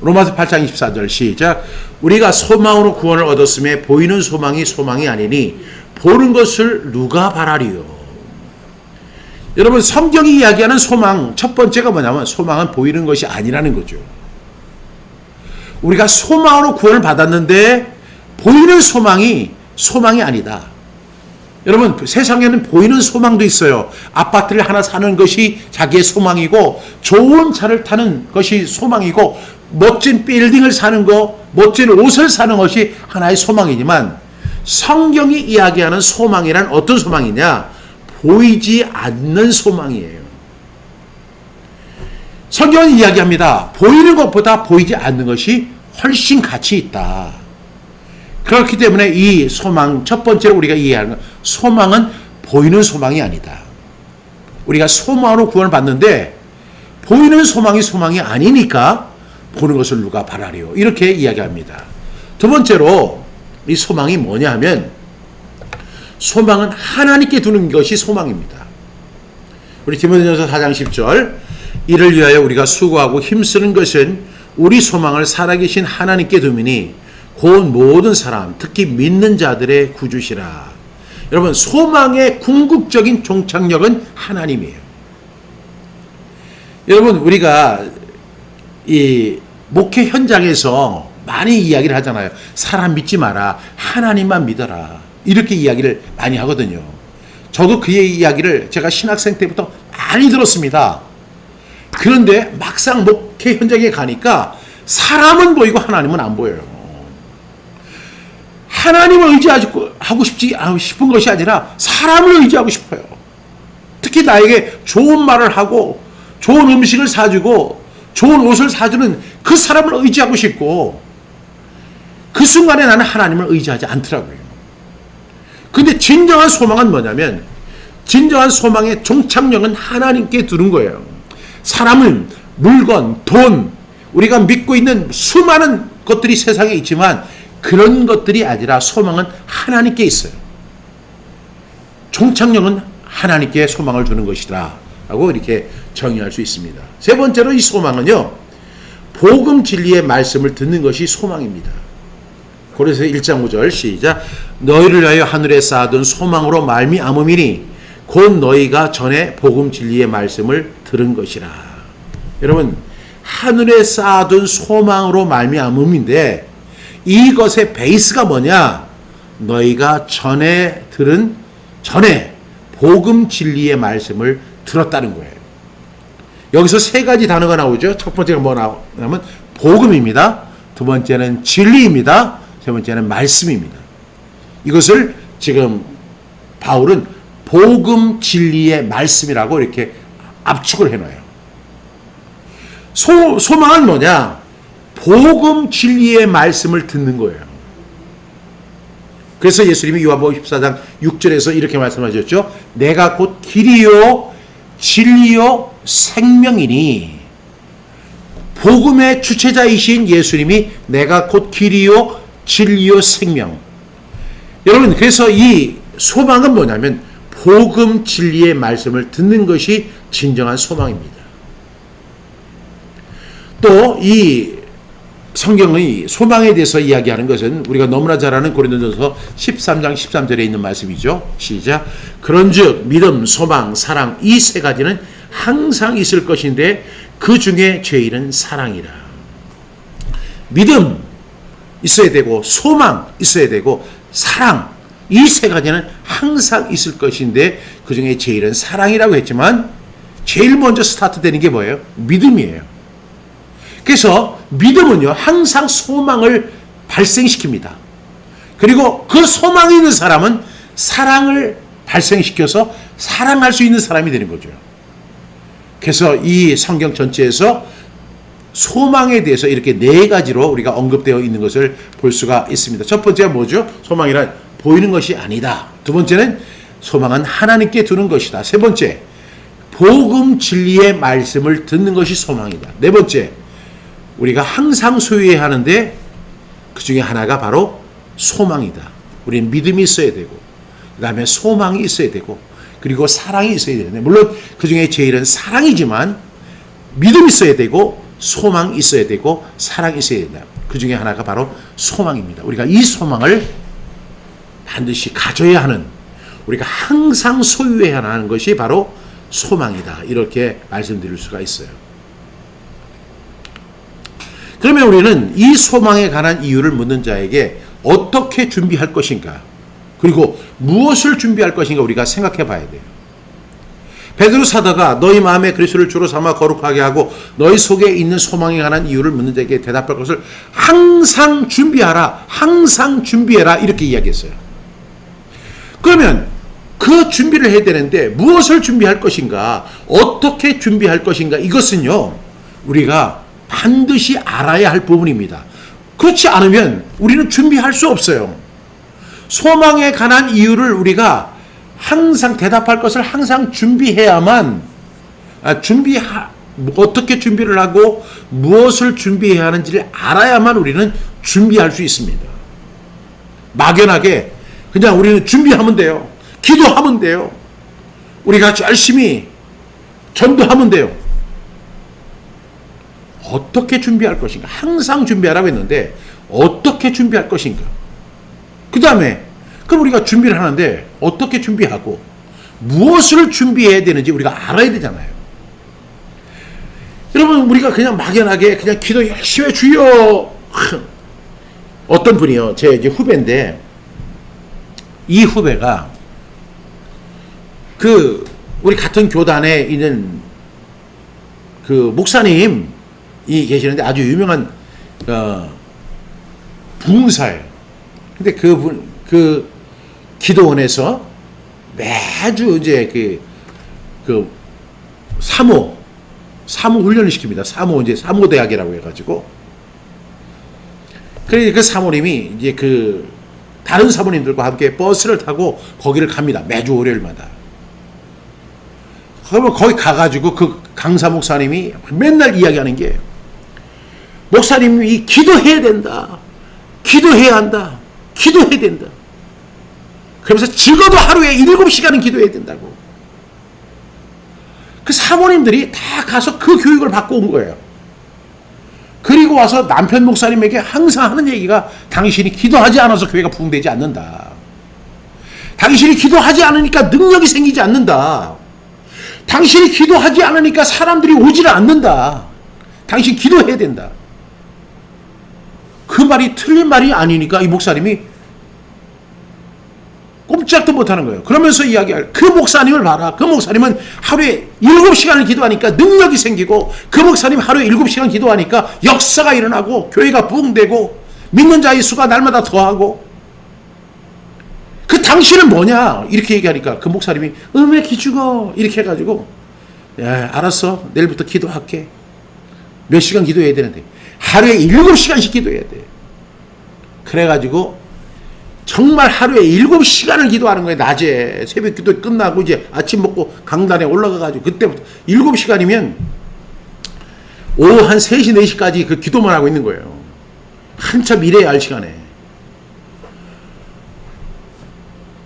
Speaker 1: 로마서 8장 24절 시작. 우리가 소망으로 구원을 얻었음에 보이는 소망이 소망이 아니니 보는 것을 누가 바라리요. 여러분 성경이 이야기하는 소망 첫 번째가 뭐냐면 소망은 보이는 것이 아니라는 거죠. 우리가 소망으로 구원을 받았는데 보이는 소망이 아니다. 여러분 세상에는 보이는 소망도 있어요. 아파트를 하나 사는 것이 자기의 소망이고 좋은 차를 타는 것이 소망이고 멋진 빌딩을 사는 것, 멋진 옷을 사는 것이 하나의 소망이지만 성경이 이야기하는 소망이란 어떤 소망이냐? 보이지 않는 소망이에요. 성경은 이야기합니다. 보이는 것보다 보이지 않는 것이 훨씬 가치 있다. 그렇기 때문에 이 소망, 첫 번째로 우리가 이해하는 건 소망은 보이는 소망이 아니다. 우리가 소망으로 구원을 받는데 보이는 소망이 아니니까 보는 것을 누가 바라리요. 이렇게 이야기합니다. 두 번째로 이 소망이 뭐냐 하면 소망은 하나님께 두는 것이 소망입니다. 우리 디모데전서 4장 10절 이를 위하여 우리가 수고하고 힘쓰는 것은 우리 소망을 살아계신 하나님께 두미니 곧 모든 사람 특히 믿는 자들의 구주시라. 여러분 소망의 궁극적인 종착역은 하나님이에요. 여러분 우리가 이 목회 현장에서 많이 이야기를 하잖아요. 사람 믿지 마라. 하나님만 믿어라. 이렇게 이야기를 많이 하거든요. 저도 그의 이야기를 제가 신학생 때부터 많이 들었습니다. 그런데 막상 목회 현장에 가니까 사람은 보이고 하나님은 안 보여요. 하나님을 의지하고 싶은 것이 아니라 사람을 의지하고 싶어요. 특히 나에게 좋은 말을 하고 좋은 음식을 사주고 좋은 옷을 사주는 그 사람을 의지하고 싶고 그 순간에 나는 하나님을 의지하지 않더라고요. 근데 진정한 소망은 뭐냐면 진정한 소망의 종착역은 하나님께 두는 거예요. 사람은 물건, 돈, 우리가 믿고 있는 수많은 것들이 세상에 있지만 그런 것들이 아니라 소망은 하나님께 있어요. 종착역은 하나님께 소망을 두는 것이다 라고 이렇게 정의할 수 있습니다. 세 번째로 이 소망은요, 복음 진리의 말씀을 듣는 것이 소망입니다. 고린도서 1장 5절 시작. 너희를 위하여 하늘에 쌓아둔 소망으로 말미암음이니 곧 너희가 전에 복음 진리의 말씀을 들은 것이라. 여러분 하늘에 쌓아둔 소망으로 말미암음인데 이것의 베이스가 뭐냐? 너희가 전에 복음 진리의 말씀을 들었다는 거예요. 여기서 세 가지 단어가 나오죠. 첫 번째가 뭐 나오냐면 복음입니다. 두 번째는 진리입니다. 세 번째는 말씀입니다. 이것을 지금 바울은 복음 진리의 말씀이라고 이렇게 압축을 해놔요. 소망은 뭐냐? 복음 진리의 말씀을 듣는 거예요. 그래서 예수님이 요한복음 14장 6절에서 이렇게 말씀하셨죠. 내가 곧 길이요 진리요 생명이니. 복음의 주체자이신 예수님이 내가 곧 길이요 진리요 생명. 여러분 그래서 이 소망은 뭐냐면 복음 진리의 말씀을 듣는 것이 진정한 소망입니다. 또 이 성경의 소망에 대해서 이야기하는 것은 우리가 너무나 잘 아는 고린도전서 13장 13절에 있는 말씀이죠. 시작. 그런즉 믿음, 소망, 사랑 이 세 가지는 항상 있을 것인데 그 중에 제일은 사랑이라. 믿음 있어야 되고 소망 있어야 되고 사랑 이 세 가지는 항상 있을 것인데 그 중에 제일은 사랑이라고 했지만 제일 먼저 스타트되는 게 뭐예요? 믿음이에요. 그래서 믿음은요 항상 소망을 발생시킵니다. 그리고 그 소망이 있는 사람은 사랑을 발생시켜서 사랑할 수 있는 사람이 되는 거죠. 그래서 이 성경 전체에서 소망에 대해서 이렇게 네 가지로 우리가 언급되어 있는 것을 볼 수가 있습니다. 첫 번째가 뭐죠? 소망이란 보이는 것이 아니다. 두 번째는 소망은 하나님께 두는 것이다. 세 번째, 복음 진리의 말씀을 듣는 것이 소망이다. 네 번째, 우리가 항상 소유해야 하는데 그 중에 하나가 바로 소망이다. 우리는 믿음이 있어야 되고 그 다음에 소망이 있어야 되고 그리고 사랑이 있어야 되는데 물론 그 중에 제일은 사랑이지만 믿음이 있어야 되고 소망이 있어야 되고 사랑이 있어야 된다. 그 중에 하나가 바로 소망입니다. 우리가 이 소망을 반드시 가져야 하는 우리가 항상 소유해야 하는 것이 바로 소망이다. 이렇게 말씀드릴 수가 있어요. 그러면 우리는 이 소망에 관한 이유를 묻는 자에게 어떻게 준비할 것인가? 그리고 무엇을 준비할 것인가 우리가 생각해 봐야 돼요. 베드로 사도가 너희 마음에 그리스도를 주로 삼아 거룩하게 하고 너희 속에 있는 소망에 관한 이유를 묻는 자에게 대답할 것을 항상 준비하라. 항상 준비해라. 이렇게 이야기했어요. 그러면 그 준비를 해야 되는데 무엇을 준비할 것인가? 어떻게 준비할 것인가? 이것은요. 우리가 반드시 알아야 할 부분입니다. 그렇지 않으면 우리는 준비할 수 없어요. 소망에 관한 이유를 우리가 항상 대답할 것을 항상 준비해야만 어떻게 준비를 하고 무엇을 준비해야 하는지를 알아야만 우리는 준비할 수 있습니다. 막연하게 그냥 우리는 준비하면 돼요. 기도하면 돼요. 우리가 열심히 전도하면 돼요. 어떻게 준비할 것인가? 항상 준비하라고 했는데 어떻게 준비할 것인가? 그 다음에 그럼 우리가 준비를 하는데 어떻게 준비하고 무엇을 준비해야 되는지 우리가 알아야 되잖아요. 여러분, 우리가 그냥 막연하게 그냥 기도 열심히 주여. 어떤 분이요, 제 이제 후배인데, 이 후배가 우리 같은 교단에 있는 목사님이 계시는데 아주 유명한 부흥사예요. 근데 그 기도원에서 매주 이제 사모 훈련을 시킵니다. 사모 대학이라고 해가지고. 그래, 그 사모님이 이제 다른 사모님들과 함께 버스를 타고 거기를 갑니다. 매주 월요일마다. 그러면 거기 가가지고 그 강사 목사님이 맨날 이야기하는 게, 목사님이 기도해야 된다. 기도해야 한다. 기도해야 된다. 그러면서 적어도 하루에 7시간은 기도해야 된다고. 그 사모님들이 다 가서 그 교육을 받고 온 거예요. 그리고 와서 남편 목사님에게 항상 하는 얘기가, 당신이 기도하지 않아서 교회가 부흥되지 않는다. 당신이 기도하지 않으니까 능력이 생기지 않는다. 당신이 기도하지 않으니까 사람들이 오지를 않는다. 당신 기도해야 된다. 그 말이 틀린 말이 아니니까 이 목사님이 꼼짝도 못하는 거예요. 그러면서 이야기할, 그 목사님을 봐라. 그 목사님은 하루에 7시간을 기도하니까 능력이 생기고, 그 목사님 하루에 7시간 기도하니까 역사가 일어나고 교회가 부흥되고 믿는 자의 수가 날마다 더하고. 그 당신은 뭐냐 이렇게 얘기하니까 그 목사님이 왜 기죽어 이렇게 해가지고, 야, 알았어, 내일부터 기도할게. 몇 시간 기도해야 되는데 하루에 7시간씩 기도해야 돼. 그래가지고 정말 하루에 7시간을 기도하는 거예요. 낮에 새벽 기도 끝나고 이제 아침 먹고 강단에 올라가가지고, 그때부터 7시간이면 오후 한 3시 4시까지 그 기도만 하고 있는 거예요. 한참 일해야 할 시간에.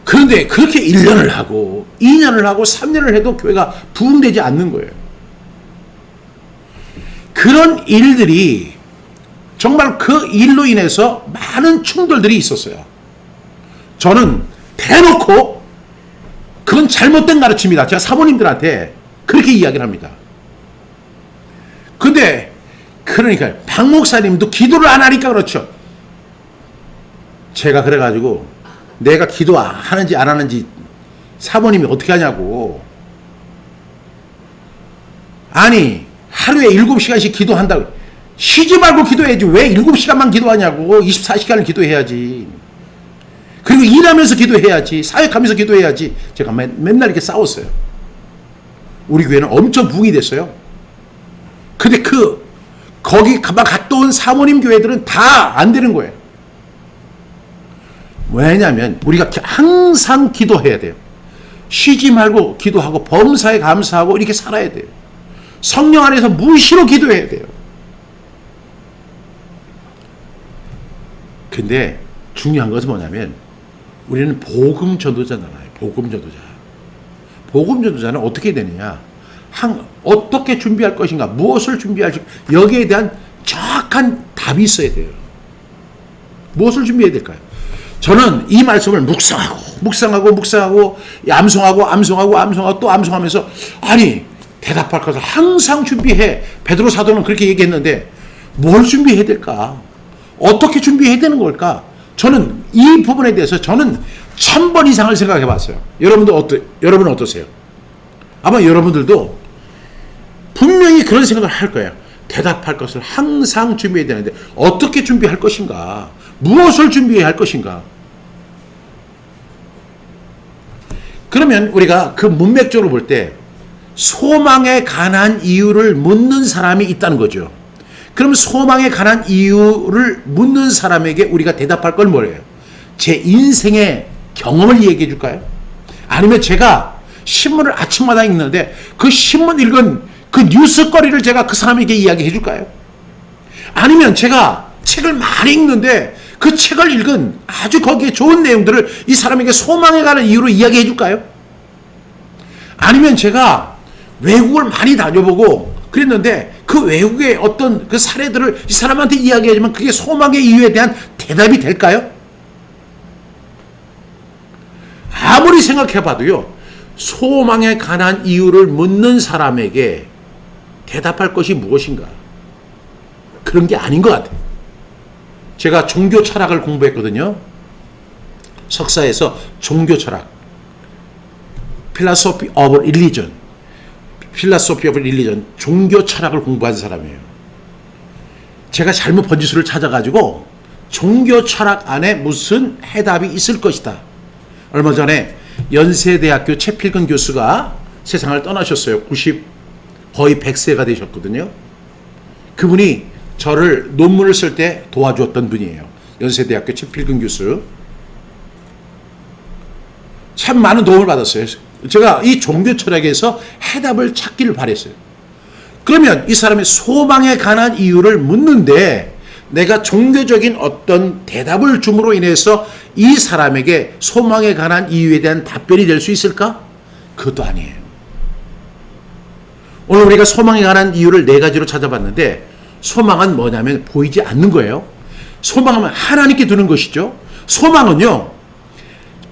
Speaker 1: 그런데 그렇게 1년을 하고 2년을 하고 3년을 해도 교회가 부흥되지 않는 거예요. 그런 일들이 정말 그 일로 인해서 많은 충돌들이 있었어요. 저는 대놓고 그건 잘못된 가르침이다. 제가 사모님들한테 그렇게 이야기를 합니다. 근데 그러니까 박 목사님도 기도를 안 하니까 그렇죠. 제가 그래가지고 내가 기도하는지 안 하는지 사모님이 어떻게 하냐고. 아니, 하루에 7시간씩 기도한다고. 쉬지 말고 기도해야지. 왜 7시간만 기도하냐고. 24시간을 기도해야지. 그리고 일하면서 기도해야지. 사역하면서 기도해야지. 제가 맨날 이렇게 싸웠어요. 우리 교회는 엄청 부흥이 됐어요. 근데 거기 갔다 온 사모님 교회들은 다 안 되는 거예요. 왜냐하면 우리가 항상 기도해야 돼요. 쉬지 말고 기도하고 범사에 감사하고 이렇게 살아야 돼요. 성령 안에서 무시로 기도해야 돼요. 근데 중요한 것은 뭐냐면 우리는 복음 전도자잖아요. 복음 전도자. 복음 전도자는 어떻게 되느냐? 어떻게 준비할 것인가? 무엇을 준비할지, 여기에 대한 정확한 답이 있어야 돼요. 무엇을 준비해야 될까요? 저는 이 말씀을 묵상하고 암송하고 또 암송하면서, 아니, 대답할 것을 항상 준비해. 베드로 사도는 그렇게 얘기했는데 뭘 준비해야 될까? 어떻게 준비해야 되는 걸까? 저는 이 부분에 대해서 저는 1000번 이상을 생각해 봤어요. 여러분은 어떠세요? 아마 여러분들도 분명히 그런 생각을 할 거예요. 대답할 것을 항상 준비해야 되는데 어떻게 준비할 것인가? 무엇을 준비해야 할 것인가? 그러면 우리가 그 문맥적으로 볼 때 소망에 관한 이유를 묻는 사람이 있다는 거죠. 그럼 소망에 관한 이유를 묻는 사람에게 우리가 대답할 건 뭐예요? 제 인생의 경험을 얘기해 줄까요? 아니면 제가 신문을 아침마다 읽는데 그 신문 읽은 그 뉴스거리를 제가 그 사람에게 이야기해 줄까요? 아니면 제가 책을 많이 읽는데 그 책을 읽은 아주 거기에 좋은 내용들을 이 사람에게 소망에 관한 이유로 이야기해 줄까요? 아니면 제가 외국을 많이 다녀보고 그랬는데 그 외국의 어떤 그 사례들을 이 사람한테 이야기하지만 그게 소망의 이유에 대한 대답이 될까요? 아무리 생각해봐도요, 소망에 관한 이유를 묻는 사람에게 대답할 것이 무엇인가? 그런 게 아닌 것 같아요. 제가 종교 철학을 공부했거든요. 석사에서 종교 철학, Philosophy of Religion, 종교 철학을 공부한 사람이에요. 제가 잘못 번지수를 찾아가지고 종교 철학 안에 무슨 해답이 있을 것이다. 얼마 전에 연세대학교 최필근 교수가 세상을 떠나셨어요. 거의 100세가 되셨거든요. 그분이 저를 논문을 쓸 때 도와주었던 분이에요. 연세대학교 최필근 교수. 참 많은 도움을 받았어요. 제가 이 종교 철학에서 해답을 찾기를 바랬어요. 그러면 이 사람의 소망에 관한 이유를 묻는데 내가 종교적인 어떤 대답을 줌으로 인해서 이 사람에게 소망에 관한 이유에 대한 답변이 될 수 있을까? 그것도 아니에요. 오늘 우리가 소망에 관한 이유를 4가지로 찾아봤는데 소망은 뭐냐면 보이지 않는 거예요. 소망은 하나님께 두는 것이죠. 소망은요,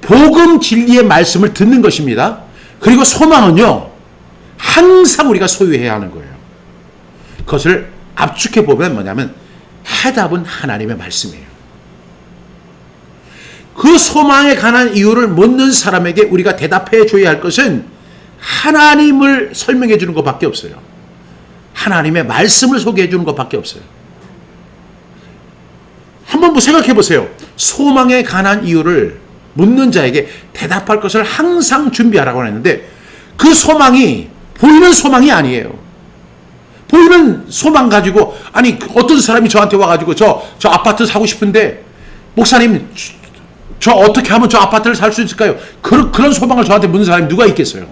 Speaker 1: 복음 진리의 말씀을 듣는 것입니다. 그리고 소망은요, 항상 우리가 소유해야 하는 거예요. 그것을 압축해 보면 뭐냐면 해답은 하나님의 말씀이에요. 그 소망에 관한 이유를 묻는 사람에게 우리가 대답해 줘야 할 것은 하나님을 설명해 주는 것밖에 없어요. 하나님의 말씀을 소개해 주는 것밖에 없어요. 한번 생각해 보세요. 소망에 관한 이유를 묻는 자에게 대답할 것을 항상 준비하라고 했는데 그 소망이 보이는 소망이 아니에요. 보이는 소망 가지고, 아니 어떤 사람이 저한테 와가지고 저 아파트 사고 싶은데 목사님 저 어떻게 하면 저 아파트를 살 수 있을까요? 그런 소망을 저한테 묻는 사람이 누가 있겠어요?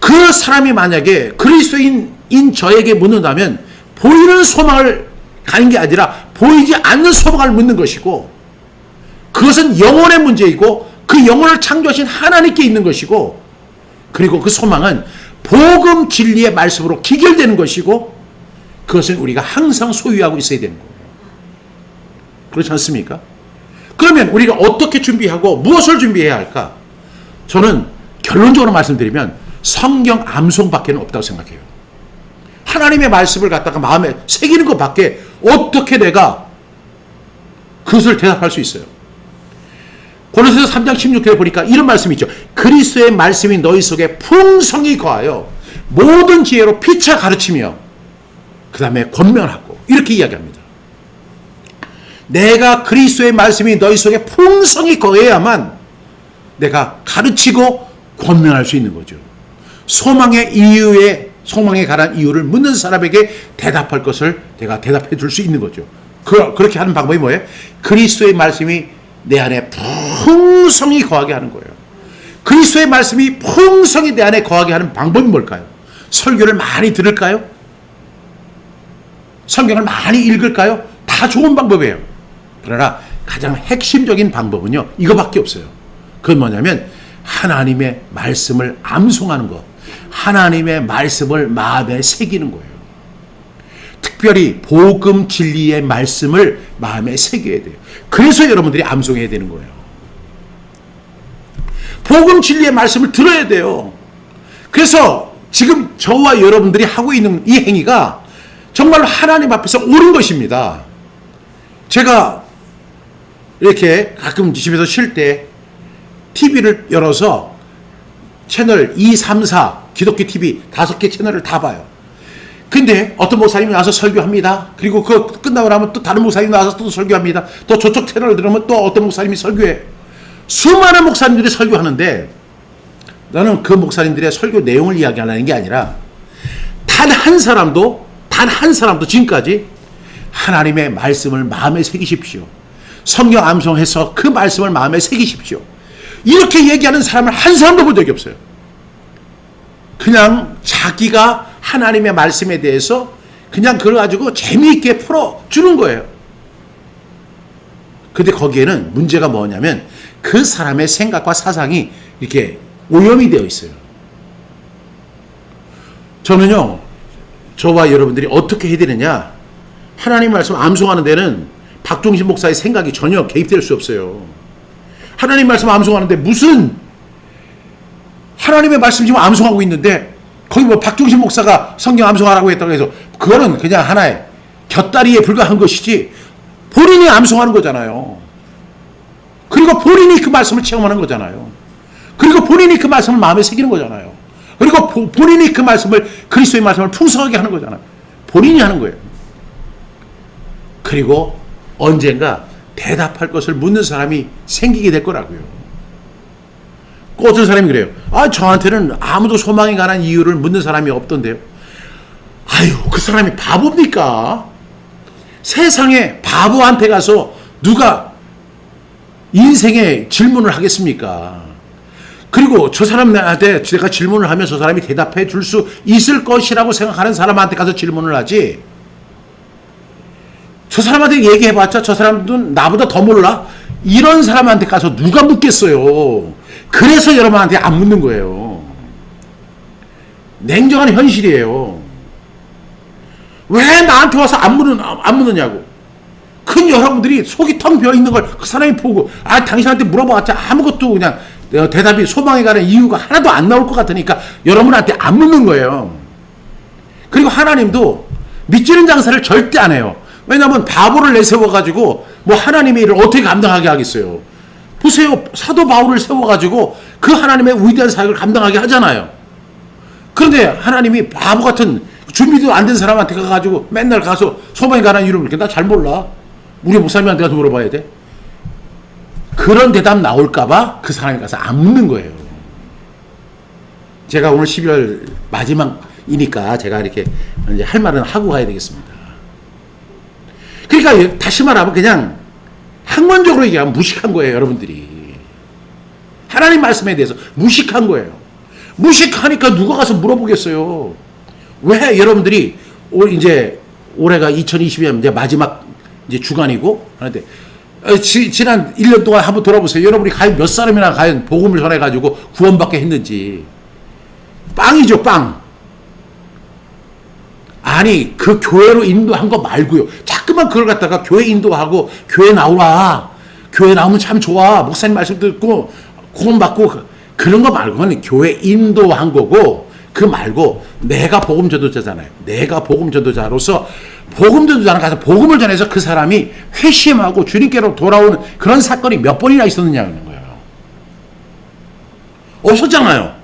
Speaker 1: 그 사람이 만약에 그리스도인인 저에게 묻는다면 보이는 소망을 가는 게 아니라 보이지 않는 소망을 묻는 것이고, 그것은 영혼의 문제이고 그 영혼을 창조하신 하나님께 있는 것이고, 그리고 그 소망은 복음 진리의 말씀으로 기결되는 것이고, 그것은 우리가 항상 소유하고 있어야 되는 거예요. 그렇지 않습니까? 그러면 우리가 어떻게 준비하고 무엇을 준비해야 할까? 저는 결론적으로 말씀드리면 성경 암송밖에 없다고 생각해요. 하나님의 말씀을 갖다가 마음에 새기는 것밖에 어떻게 내가 그것을 대답할 수 있어요. 고린도서 3장 16절에 보니까 이런 말씀이 있죠. 그리스도의 말씀이 너희 속에 풍성히 거하여 모든 지혜로 피차 가르치며 그 다음에 권면하고, 이렇게 이야기합니다. 내가 그리스도의 말씀이 너희 속에 풍성히 거해야만 내가 가르치고 권면할 수 있는 거죠. 소망에 관한 이유를 묻는 사람에게 대답할 것을 내가 대답해 줄 수 있는 거죠. 그렇게 하는 방법이 뭐예요? 그리스도의 말씀이 내 안에 풍성히 거하게 하는 거예요. 그리스도의 말씀이 풍성히 내 안에 거하게 하는 방법이 뭘까요? 설교를 많이 들을까요? 성경을 많이 읽을까요? 다 좋은 방법이에요. 그러나 가장 핵심적인 방법은요, 이거밖에 없어요. 그건 뭐냐면 하나님의 말씀을 암송하는 것, 하나님의 말씀을 마음에 새기는 거예요. 특별히 복음 진리의 말씀을 마음에 새겨야 돼요. 그래서 여러분들이 암송해야 되는 거예요. 복음 진리의 말씀을 들어야 돼요. 그래서 지금 저와 여러분들이 하고 있는 이 행위가 정말로 하나님 앞에서 옳은 것입니다. 제가 이렇게 가끔 집에서 쉴 때 TV를 열어서 채널 2, 3, 4 기독교 TV 5개 채널을 다 봐요. 근데 어떤 목사님이 나와서 설교합니다. 그리고 그거 끝나고 나면 또 다른 목사님이 나와서 또 설교합니다. 또 저쪽 채널을 들으면 또 어떤 목사님이 설교해. 수많은 목사님들이 설교하는데 나는 그 목사님들의 설교 내용을 이야기하는 게 아니라 단 한 사람도 지금까지 하나님의 말씀을 마음에 새기십시오. 성경 암송해서 그 말씀을 마음에 새기십시오. 이렇게 얘기하는 사람을 한 사람도 본 적이 없어요. 그냥 자기가 하나님의 말씀에 대해서 그냥 그걸 가지고 재미있게 풀어주는 거예요. 근데 거기에는 문제가 뭐냐면 그 사람의 생각과 사상이 이렇게 오염이 되어 있어요. 저는요, 저와 여러분들이 어떻게 해야 되느냐, 하나님 말씀 암송하는 데는 박종신 목사의 생각이 전혀 개입될 수 없어요. 하나님 말씀 암송하는데 무슨 하나님의 말씀 지금 암송하고 있는데 거기 뭐 박종신 목사가 성경 암송하라고 했다고 해서 그거는 그냥 하나의 곁다리에 불과한 것이지 본인이 암송하는 거잖아요. 그리고 본인이 그 말씀을 체험하는 거잖아요. 그리고 본인이 그 말씀을 마음에 새기는 거잖아요. 그리고 본인이 그 말씀을, 그리스도의 말씀을 풍성하게 하는 거잖아요. 본인이 하는 거예요. 그리고 언젠가 대답할 것을 묻는 사람이 생기게 될 거라고요. 어떤 사람이 그래요. 아, 저한테는 아무도 소망에 관한 이유를 묻는 사람이 없던데요. 아유, 그 사람이 바보입니까? 세상에 바보한테 가서 누가 인생의 질문을 하겠습니까? 그리고 저 사람한테 제가 질문을 하면 저 사람이 대답해 줄 수 있을 것이라고 생각하는 사람한테 가서 질문을 하지. 저 사람한테 얘기해봤자 저 사람도 나보다 더 몰라? 이런 사람한테 가서 누가 묻겠어요? 그래서 여러분한테 안 묻는 거예요. 냉정한 현실이에요. 왜 나한테 와서 안 묻느냐고. 큰 여러분들이 속이 텅 비어 있는 걸 그 사람이 보고, 아, 당신한테 물어봤자 아무것도 그냥 대답이 소망에 관한 이유가 하나도 안 나올 것 같으니까 여러분한테 안 묻는 거예요. 그리고 하나님도 믿지는 장사를 절대 안 해요. 왜냐하면 바보를 내세워가지고 뭐 하나님의 일을 어떻게 감당하게 하겠어요. 보세요. 사도 바울을 세워가지고 그 하나님의 위대한 사역을 감당하게 하잖아요. 그런데 하나님이 바보 같은 준비도 안 된 사람한테 가가지고 맨날 가서 소망에 관한 이유를 이렇게 나 잘 몰라. 우리 목사님한테 가서 물어봐야 돼. 그런 대답 나올까봐 그 사람이 가서 안 묻는 거예요. 제가 오늘 12월 마지막이니까 제가 이렇게 이제 할 말은 하고 가야 되겠습니다. 그러니까 다시 말하면 그냥 학문적으로 얘기하면 무식한 거예요, 여러분들이. 하나님 말씀에 대해서 무식한 거예요. 무식하니까 누가 가서 물어보겠어요. 왜 여러분들이 이제 올해가 2022년 이제 마지막 이제 주간이고 하는데 지난 1년 동안 한번 돌아보세요. 여러분이 과연 몇 사람이나 과연 복음을 전해가지고 구원받게 했는지. 빵이죠, 빵. 아니, 그 교회로 인도한 거 말고요. 자꾸만 그걸 갖다가 교회 인도하고 교회 나오라. 교회 나오면 참 좋아. 목사님 말씀 듣고 구원받고 그런 거 말고는 교회 인도한 거고, 그 말고 내가 복음 전도자잖아요. 내가 복음 전도자로서 복음 전도자는 가서 복음을 전해서 그 사람이 회심하고 주님께로 돌아오는 그런 사건이 몇 번이나 있었느냐는 거예요. 없었잖아요.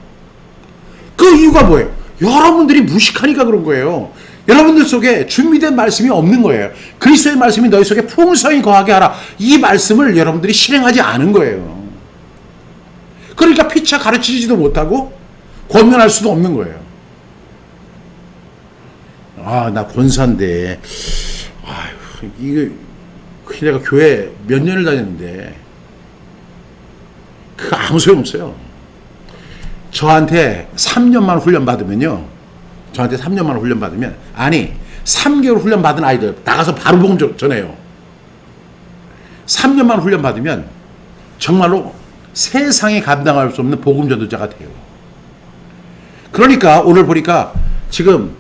Speaker 1: 그 이유가 뭐예요? 여러분들이 무식하니까 그런 거예요. 여러분들 속에 준비된 말씀이 없는 거예요. 그리스도의 말씀이 너희 속에 풍성히 거하게 하라. 이 말씀을 여러분들이 실행하지 않은 거예요. 그러니까 피차 가르치지도 못하고 권면할 수도 없는 거예요. 아, 나 권사인데, 아유, 이거 내가 교회 몇 년을 다녔는데 그거 아무 소용 없어요. 저한테 3년만 훈련 받으면요. 저한테 3년만 훈련 받으면, 아니 3개월 훈련 받은 아이들 나가서 바로 복음 전해요. 3년만 훈련 받으면 정말로 세상에 감당할 수 없는 복음 전도자가 돼요. 그러니까 오늘 보니까 지금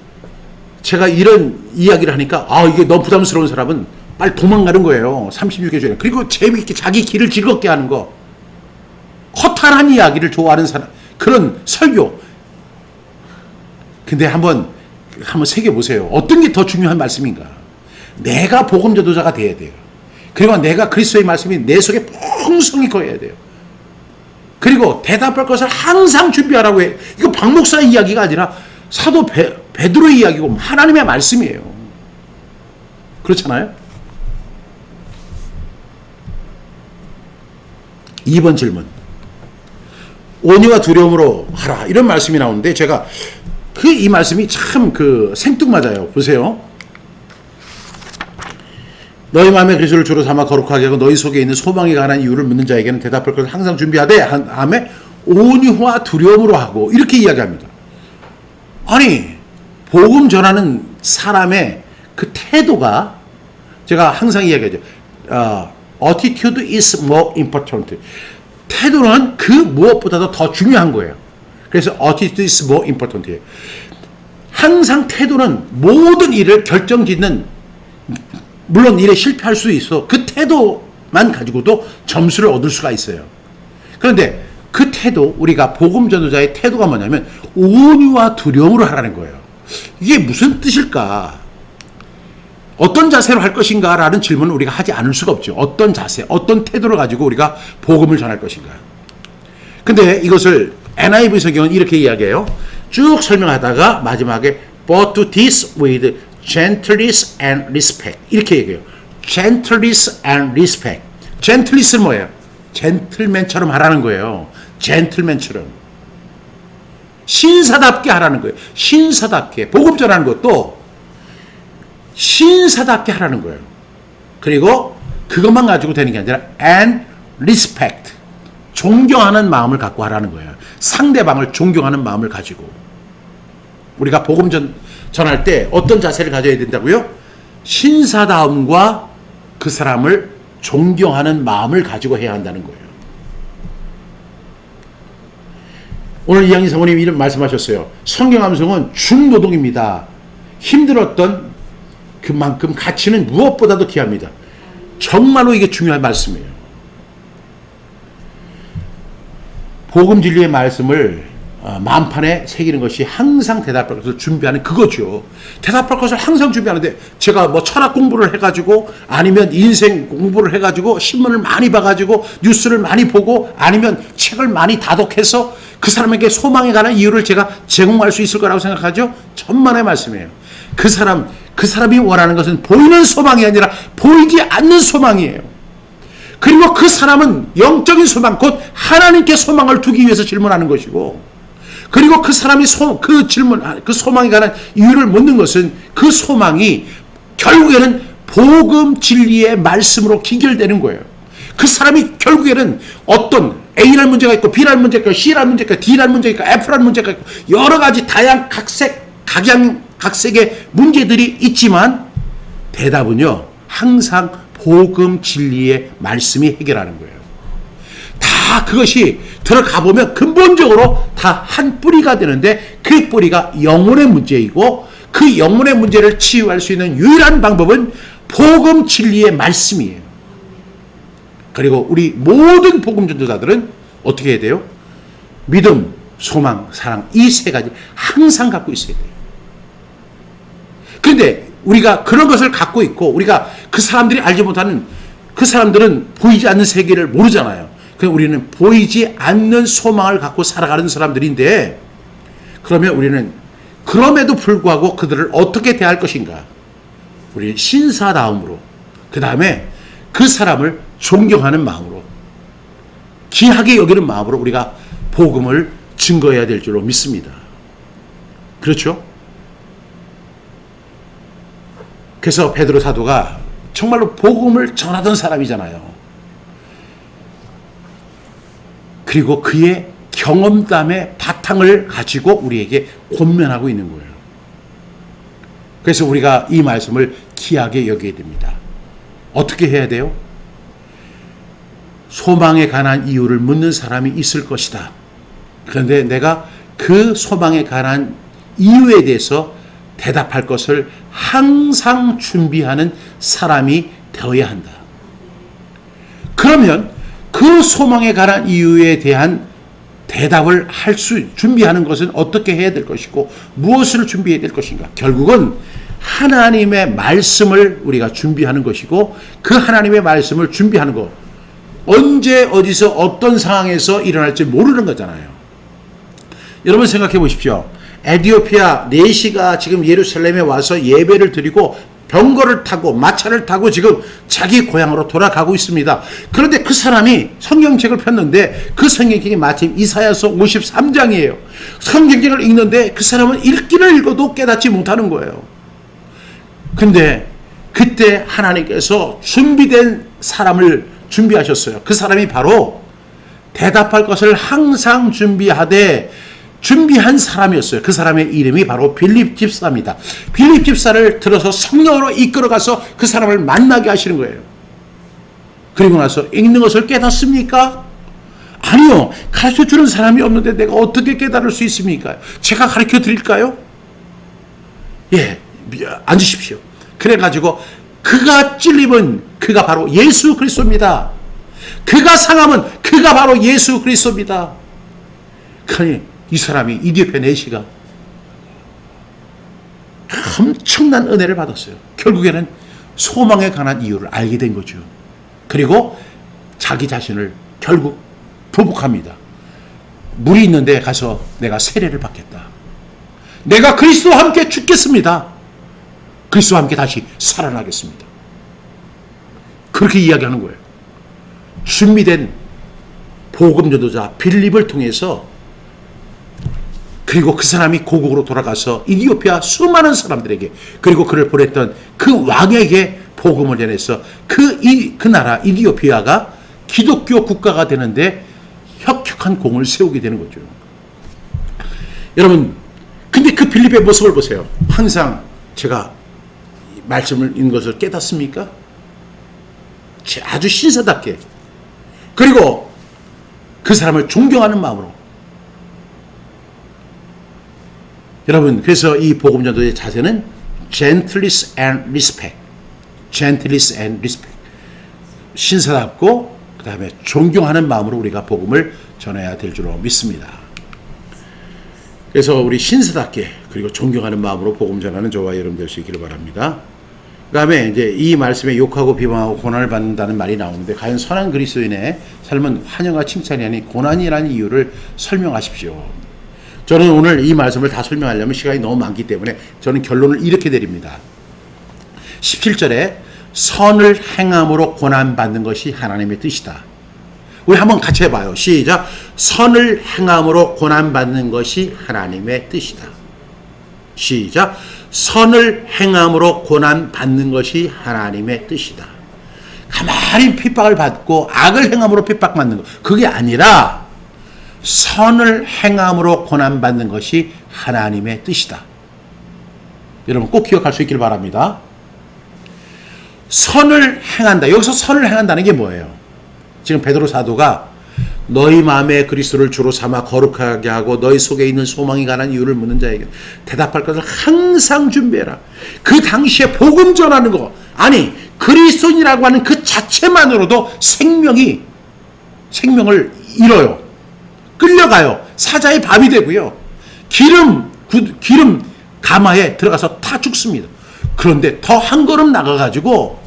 Speaker 1: 제가 이런 이야기를 하니까, 아, 이게 너무 부담스러운 사람은 빨리 도망가는 거예요. 36개 중에. 그리고 재미있게 자기 길을 즐겁게 하는 거, 허탈한 이야기를 좋아하는 사람, 그런 설교. 근데 한번 새겨보세요. 어떤 게 더 중요한 말씀인가? 내가 복음 전도자가 돼야 돼요. 그리고 내가 그리스도의 말씀이 내 속에 풍성히 거해야 돼요. 그리고 대답할 것을 항상 준비하라고 해. 이거 박 목사의 이야기가 아니라 사도 베드로의 이야기고 하나님의 말씀이에요. 그렇잖아요? 2번 질문. 온유와 두려움으로 하라. 이런 말씀이 나오는데 제가 이 말씀이 참 생뚱맞아요. 보세요. 너희 마음에 그리스도를 주로 삼아 거룩하게 하고 너희 속에 있는 소망에 관한 이유를 묻는 자에게는 대답할 것을 항상 준비하되 다음에 온유와 두려움으로 하고 이렇게 이야기합니다. 아니, 복음 전하는 사람의 그 태도가, 제가 항상 이야기하죠. attitude is more important. 태도는 그 무엇보다도 더 중요한 거예요. 그래서 attitude is more important예요. 항상 태도는 모든 일을 결정짓는, 물론 일에 실패할 수 있어. 그 태도만 가지고도 점수를 얻을 수가 있어요. 그런데 그 태도, 우리가 복음 전도자의 태도가 뭐냐면 온유와 두려움으로 하라는 거예요. 이게 무슨 뜻일까? 어떤 자세로 할 것인가? 라는 질문을 우리가 하지 않을 수가 없죠. 어떤 자세, 어떤 태도를 가지고 우리가 복음을 전할 것인가? 근데 이것을 NIV 성경은 이렇게 이야기해요. 쭉 설명하다가 마지막에 but to this with gentleness and respect 이렇게 얘기해요. gentleness and respect. gentless는 뭐예요? 젠틀맨처럼 하라는 거예요. 젠틀맨처럼. 신사답게 하라는 거예요. 신사답게. 복음 전하는 것도 신사답게 하라는 거예요. 그리고 그것만 가지고 되는 게 아니라 and respect. 존경하는 마음을 갖고 하라는 거예요. 상대방을 존경하는 마음을 가지고. 우리가 복음 전할 때 어떤 자세를 가져야 된다고요? 신사다움과 그 사람을 존경하는 마음을 가지고 해야 한다는 거예요. 오늘 이양희 사모님이 이런 말씀하셨어요. 성경 암송은 중노동입니다. 힘들었던 그만큼 가치는 무엇보다도 귀합니다. 정말로 이게 중요한 말씀이에요. 복음 진리의 말씀을 만판에 새기는 것이 항상 대답할 것을 준비하는 그거죠. 대답할 것을 항상 준비하는데 제가 뭐 철학 공부를 해가지고 아니면 인생 공부를 해가지고 신문을 많이 봐가지고 뉴스를 많이 보고 아니면 책을 많이 다독해서 그 사람에게 소망에 관한 이유를 제가 제공할 수 있을 거라고 생각하죠? 천만의 말씀이에요. 그 사람이 원하는 것은 보이는 소망이 아니라 보이지 않는 소망이에요. 그리고 그 사람은 영적인 소망, 곧 하나님께 소망을 두기 위해서 질문하는 것이고, 그리고 그 사람이 그 소망에 관한 이유를 묻는 것은 그 소망이 결국에는 복음 진리의 말씀으로 기결되는 거예요. 그 사람이 결국에는 어떤 A라는 문제가 있고 B라는 문제가 있고 C라는 문제가 있고 D라는 문제가 있고 F라는 문제가 있고 여러 가지 다양 각색의 문제들이 있지만 대답은요 항상 복음 진리의 말씀이 해결하는 거예요. 다 그것이 들어가 보면 근본적으로 다 한 뿌리가 되는데 그 뿌리가 영혼의 문제이고 그 영혼의 문제를 치유할 수 있는 유일한 방법은 복음 진리의 말씀이에요. 그리고 우리 모든 복음 전도자들은 어떻게 해야 돼요? 믿음, 소망, 사랑 이 세 가지 항상 갖고 있어야 돼요. 그런데 우리가 그런 것을 갖고 있고 우리가 그 사람들이 알지 못하는 그 사람들은 보이지 않는 세계를 모르잖아요. 그래서 우리는 보이지 않는 소망을 갖고 살아가는 사람들인데 그러면 우리는 그럼에도 불구하고 그들을 어떻게 대할 것인가? 우리는 신사다움으로 그 다음에 그 사람을 존경하는 마음으로 귀하게 여기는 마음으로 우리가 복음을 증거해야 될 줄로 믿습니다. 그렇죠? 그래서 베드로 사도가 정말로 복음을 전하던 사람이잖아요. 그리고 그의 경험담의 바탕을 가지고 우리에게 권면하고 있는 거예요. 그래서 우리가 이 말씀을 귀하게 여겨야 됩니다. 어떻게 해야 돼요? 소망에 관한 이유를 묻는 사람이 있을 것이다. 그런데 내가 그 소망에 관한 이유에 대해서 대답할 것을 항상 준비하는 사람이 되어야 한다. 그러면 그 소망에 관한 이유에 대한 대답을 준비하는 것은 어떻게 해야 될 것이고 무엇을 준비해야 될 것인가? 결국은 하나님의 말씀을 우리가 준비하는 것이고 그 하나님의 말씀을 준비하는 것 언제 어디서 어떤 상황에서 일어날지 모르는 거잖아요. 여러분 생각해 보십시오. 에티오피아 내시가 지금 예루살렘에 와서 예배를 드리고 병거를 타고 마차를 타고 지금 자기 고향으로 돌아가고 있습니다. 그런데 그 사람이 성경책을 폈는데 그 성경책이 마침 이사야서 53장이에요. 성경책을 읽는데 그 사람은 읽기를 읽어도 깨닫지 못하는 거예요. 근데 그때 하나님께서 준비된 사람을 준비하셨어요. 그 사람이 바로 대답할 것을 항상 준비한 사람이었어요. 그 사람의 이름이 바로 빌립 집사입니다. 빌립 집사를 들어서 성령으로 이끌어가서 그 사람을 만나게 하시는 거예요. 그리고 나서 읽는 것을 깨닫습니까? 아니요. 가르쳐주는 사람이 없는데 내가 어떻게 깨달을 수 있습니까? 제가 가르쳐 드릴까요? 예, 앉으십시오. 그래가지고 그가 찔림은 그가 바로 예수 그리스도입니다. 그가 상함은 그가 바로 예수 그리스도입니다. 그러니 이 사람이 이디오피아 내시가 엄청난 은혜를 받았어요. 결국에는 소망에 관한 이유를 알게 된 거죠. 그리고 자기 자신을 결국 보복합니다. 물이 있는데 가서 내가 세례를 받겠다. 내가 그리스도와 함께 죽겠습니다. 그리스도와 함께 다시 살아나겠습니다. 그렇게 이야기하는 거예요. 준비된 복음 전도자 빌립을 통해서, 그리고 그 사람이 고국으로 돌아가서 이디오피아 수많은 사람들에게, 그리고 그를 보냈던 그 왕에게 복음을 전해서 그 나라 이디오피아가 기독교 국가가 되는데 혁혁한 공을 세우게 되는 거죠. 여러분, 근데 그 빌립의 모습을 보세요. 항상 제가 말씀을 읽는 것을 깨닫습니까? 아주 신사답게, 그리고 그 사람을 존경하는 마음으로. 여러분, 그래서 이 복음 전도의 자세는 gentleness and respect, gentleness and respect, 신사답고 그 다음에 존경하는 마음으로 우리가 복음을 전해야 될 줄로 믿습니다. 그래서 우리 신사답게 그리고 존경하는 마음으로 복음 전하는 저와 여러분 될 수 있기를 바랍니다. 그 다음에 이제 이 말씀에 욕하고 비방하고 고난을 받는다는 말이 나오는데, 과연 선한 그리스도인의 삶은 환영과 칭찬이 아닌 고난이라는 이유를 설명하십시오. 저는 오늘 이 말씀을 다 설명하려면 시간이 너무 많기 때문에 저는 결론을 이렇게 내립니다. 17절에 선을 행함으로 고난받는 것이 하나님의 뜻이다. 우리 한번 같이 해봐요. 시작. 선을 행함으로 고난받는 것이 하나님의 뜻이다. 시작. 선을 행함으로 고난받는 것이 하나님의 뜻이다. 가만히 핍박을 받고 악을 행함으로 핍박받는 것, 그게 아니라 선을 행함으로 고난받는 것이 하나님의 뜻이다. 여러분 꼭 기억할 수 있기를 바랍니다. 선을 행한다. 여기서 선을 행한다는 게 뭐예요? 지금 베드로 사도가 너희 마음에 그리스도를 주로 삼아 거룩하게 하고 너희 속에 있는 소망이 관한 이유를 묻는 자에게 대답할 것을 항상 준비해라. 그 당시에 복음 전하는 거, 아니 그리스도인이라고 하는 그 자체만으로도 생명을 잃어요. 끌려가요. 사자의 밥이 되고요. 기름 가마에 들어가서 다 죽습니다. 그런데 더 한 걸음 나가가지고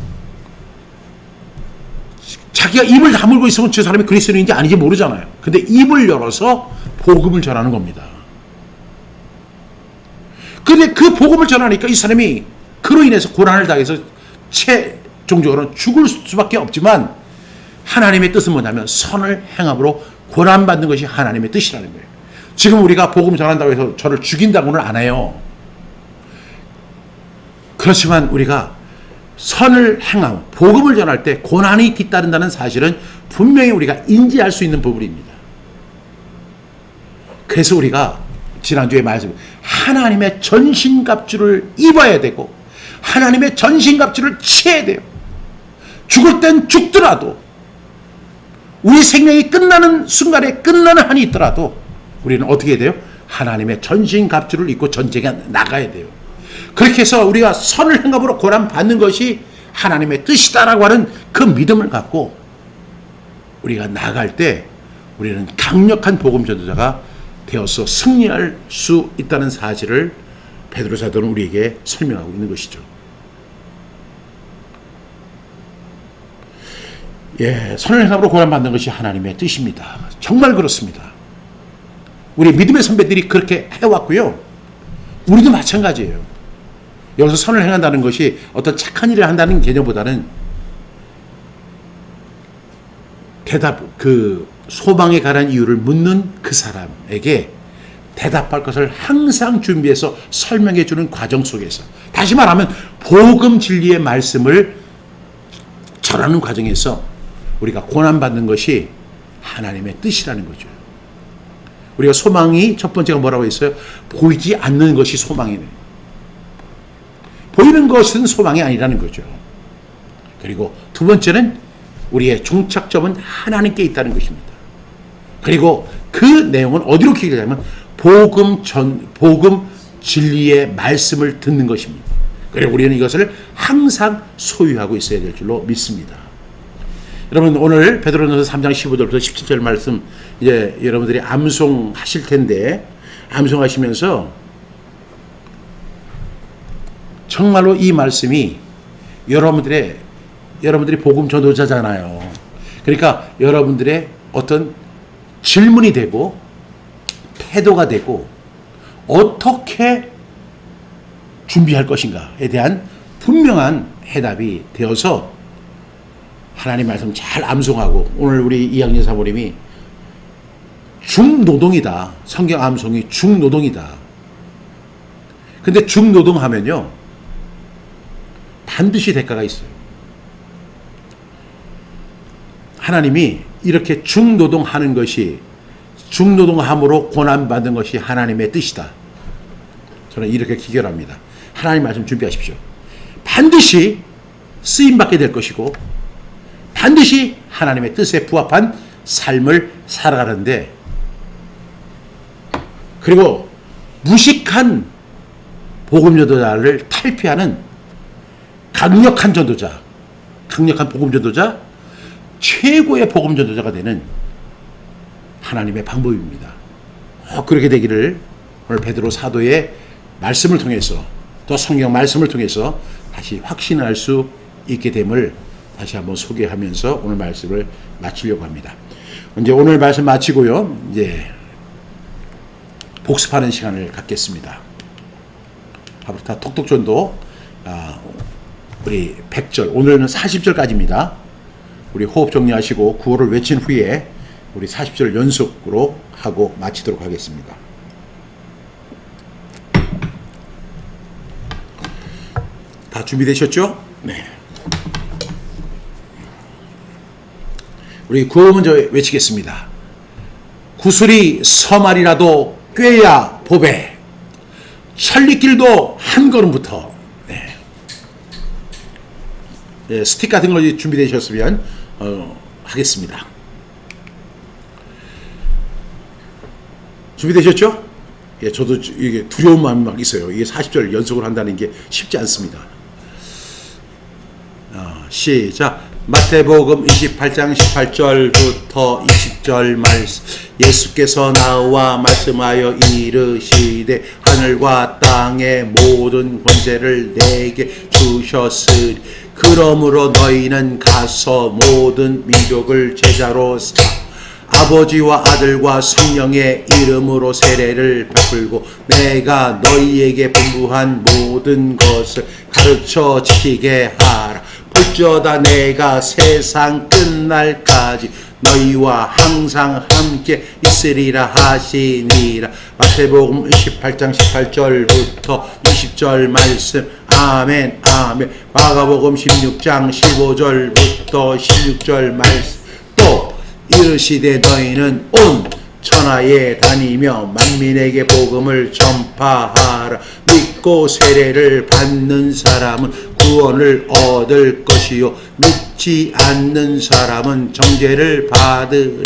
Speaker 1: 자기가 입을 다물고 있으면 저 사람이 그리스도인인지 아닌지 모르잖아요. 근데 입을 열어서 복음을 전하는 겁니다. 근데 그 복음을 전하니까 이 사람이 그로 인해서 고난을 당해서 최종적으로는 죽을 수밖에 없지만, 하나님의 뜻은 뭐냐면 선을 행함으로 고난받는 것이 하나님의 뜻이라는 거예요. 지금 우리가 복음 전한다고 해서 저를 죽인다고는 안 해요. 그렇지만 우리가 선을 행함, 복음을 전할 때 고난이 뒤따른다는 사실은 분명히 우리가 인지할 수 있는 부분입니다. 그래서 우리가 지난주에 말씀, 하나님의 전신갑주를 입어야 되고 하나님의 전신갑주를 취해야 돼요. 죽을 땐 죽더라도, 우리 생명이 끝나는 순간에 끝나는 한이 있더라도 우리는 어떻게 해야 돼요? 하나님의 전신갑주를 입고 전쟁에 나가야 돼요. 그렇게 해서 우리가 선을 행함으로 고난받는 것이 하나님의 뜻이다라고 하는 그 믿음을 갖고 우리가 나갈 때 우리는 강력한 복음 전도자가 되어서 승리할 수 있다는 사실을 베드로 사도는 우리에게 설명하고 있는 것이죠. 예, 선을 행함으로 고난받는 것이 하나님의 뜻입니다. 정말 그렇습니다. 우리 믿음의 선배들이 그렇게 해왔고요. 우리도 마찬가지예요. 여기서 선을 행한다는 것이 어떤 착한 일을 한다는 개념보다는 그 소망에 관한 이유를 묻는 그 사람에게 대답할 것을 항상 준비해서 설명해 주는 과정 속에서, 다시 말하면 복음 진리의 말씀을 전하는 과정에서 우리가 고난받는 것이 하나님의 뜻이라는 거죠. 우리가 소망이 첫 번째가 뭐라고 했어요? 보이지 않는 것이 소망이네. 보이는 것은 소망이 아니라는 거죠. 그리고 두 번째는 우리의 종착점은 하나님께 있다는 것입니다. 그리고 그 내용은 어디로 기록되냐면 복음 진리의 말씀을 듣는 것입니다. 그리고 우리는 이것을 항상 소유하고 있어야 될 줄로 믿습니다. 여러분 오늘 베드로전서 3장 15절부터 17절 말씀 이제 여러분들이 암송하실 텐데 암송하시면서 정말로 이 말씀이 여러분들이 복음 전도자잖아요. 그러니까 여러분들의 어떤 질문이 되고 태도가 되고 어떻게 준비할 것인가에 대한 분명한 해답이 되어서 하나님 말씀 잘 암송하고 오늘 우리 이학년 사모님이 중노동이다. 성경 암송이 중노동이다. 근데 중노동하면요 반드시 대가가 있어요. 하나님이 이렇게 중노동하는 것이 중노동함으로 고난받는 것이 하나님의 뜻이다. 저는 이렇게 기결합니다. 하나님 말씀 준비하십시오. 반드시 쓰임받게 될 것이고 반드시 하나님의 뜻에 부합한 삶을 살아가는데 그리고 무식한 복음전도자를 탈피하는 강력한 전도자, 강력한 복음전도자, 최고의 복음전도자가 되는 하나님의 방법입니다. 그렇게 되기를 오늘 베드로 사도의 말씀을 통해서 또 성경 말씀을 통해서 다시 확신할 수 있게 됨을 다시 한번 소개하면서 오늘 말씀을 마치려고 합니다. 이제 오늘 말씀 마치고요. 이제 복습하는 시간을 갖겠습니다. 하루타 톡톡전도 우리 100절 오늘은 40절까지입니다. 우리 호흡 정리하시고 구호를 외친 후에 우리 40절 연속으로 하고 마치도록 하겠습니다. 다 준비되셨죠? 네. 우리 구호 먼저 외치겠습니다. 구슬이 서말이라도 꿰야 보배, 천리길도 한 걸음부터. 네. 네, 스틱 같은 거 준비되셨으면 하겠습니다. 준비되셨죠? 예, 저도 이게 두려운 마음이 막 있어요. 이게 40절 연속으로 한다는 게 쉽지 않습니다. 시작. 마태복음 28장 18절부터 20절 말씀. 예수께서 나와 말씀하여 이르시되 하늘과 땅의 모든 권세를 내게 주셨으리. 그러므로 너희는 가서 모든 민족을 제자로 삼아 아버지와 아들과 성령의 이름으로 세례를 베풀고 내가 너희에게 분부한 모든 것을 가르쳐 지키게 하라. 볼지어다 내가 세상 끝날까지 너희와 항상 함께 있으리라 하시니라. 마태복음 28장 18절부터 20절 말씀. 아멘 아멘. 마가복음 16장 15절부터 16절 말씀. 또 이르시되 너희는 온 천하에 다니며 만민에게 복음을 전파하라. 믿고 세례를 받는 사람은 구원을 얻을 것이요 믿지 않는 사람은 정죄를 받으리.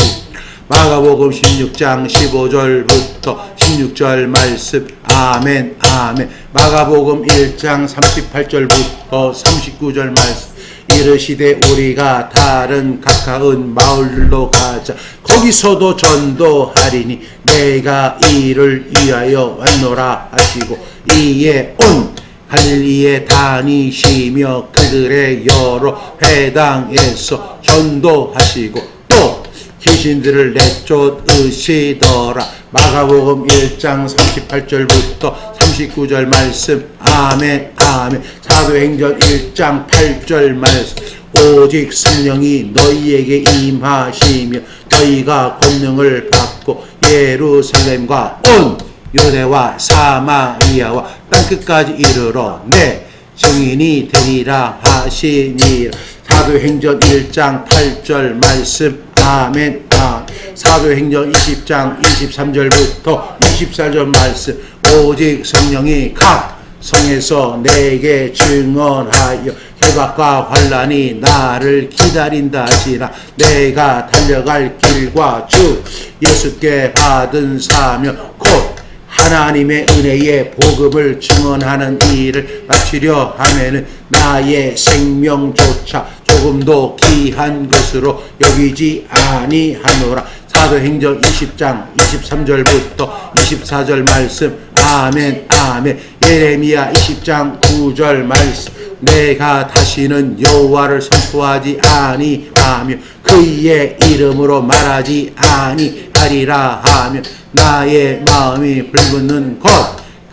Speaker 1: 마가복음 16장 15절부터 16절 말씀. 아멘 아멘. 마가복음 1장 38절부터 39절 말씀. 이르시되 우리가 다른 가까운 마을로 가자. 거기서도 전도하리니 내가 이를 위하여 왔노라 하시고 이에 온 갈릴리에 다니시며 그들의 여러 회당에서 전도하시고 또 귀신들을 내쫓으시더라. 마가복음 1장 38절부터 39절 말씀. 아멘 아멘. 사도행전 1장 8절 말씀. 오직 성령이 너희에게 임하시며 너희가 권능을 받고 예루살렘과 온 유대와 사마리아와 땅끝까지 이르러 내 증인이 되리라 하시니라. 사도행전 1장 8절 말씀. 아멘 아멘. 사도행전 20장 23절부터 24절 말씀. 오직 성령이 각 성에서 내게 증언하여 해박과 환란이 나를 기다린다 하시나 내가 달려갈 길과 주 예수께 받은 사명 곧 하나님의 은혜의 복음을 증언하는 일을 마치려 하면은 나의 생명조차 조금도 귀한 것으로 여기지 아니하노라. 사도행전 20장 23절부터 24절 말씀. 아멘 아멘. 예레미야 20장 9절 말씀. 내가 다시는 여호와를 선포하지 아니하며 그의 이름으로 말하지 아니하리라 하며 나의 마음이 불붙는 것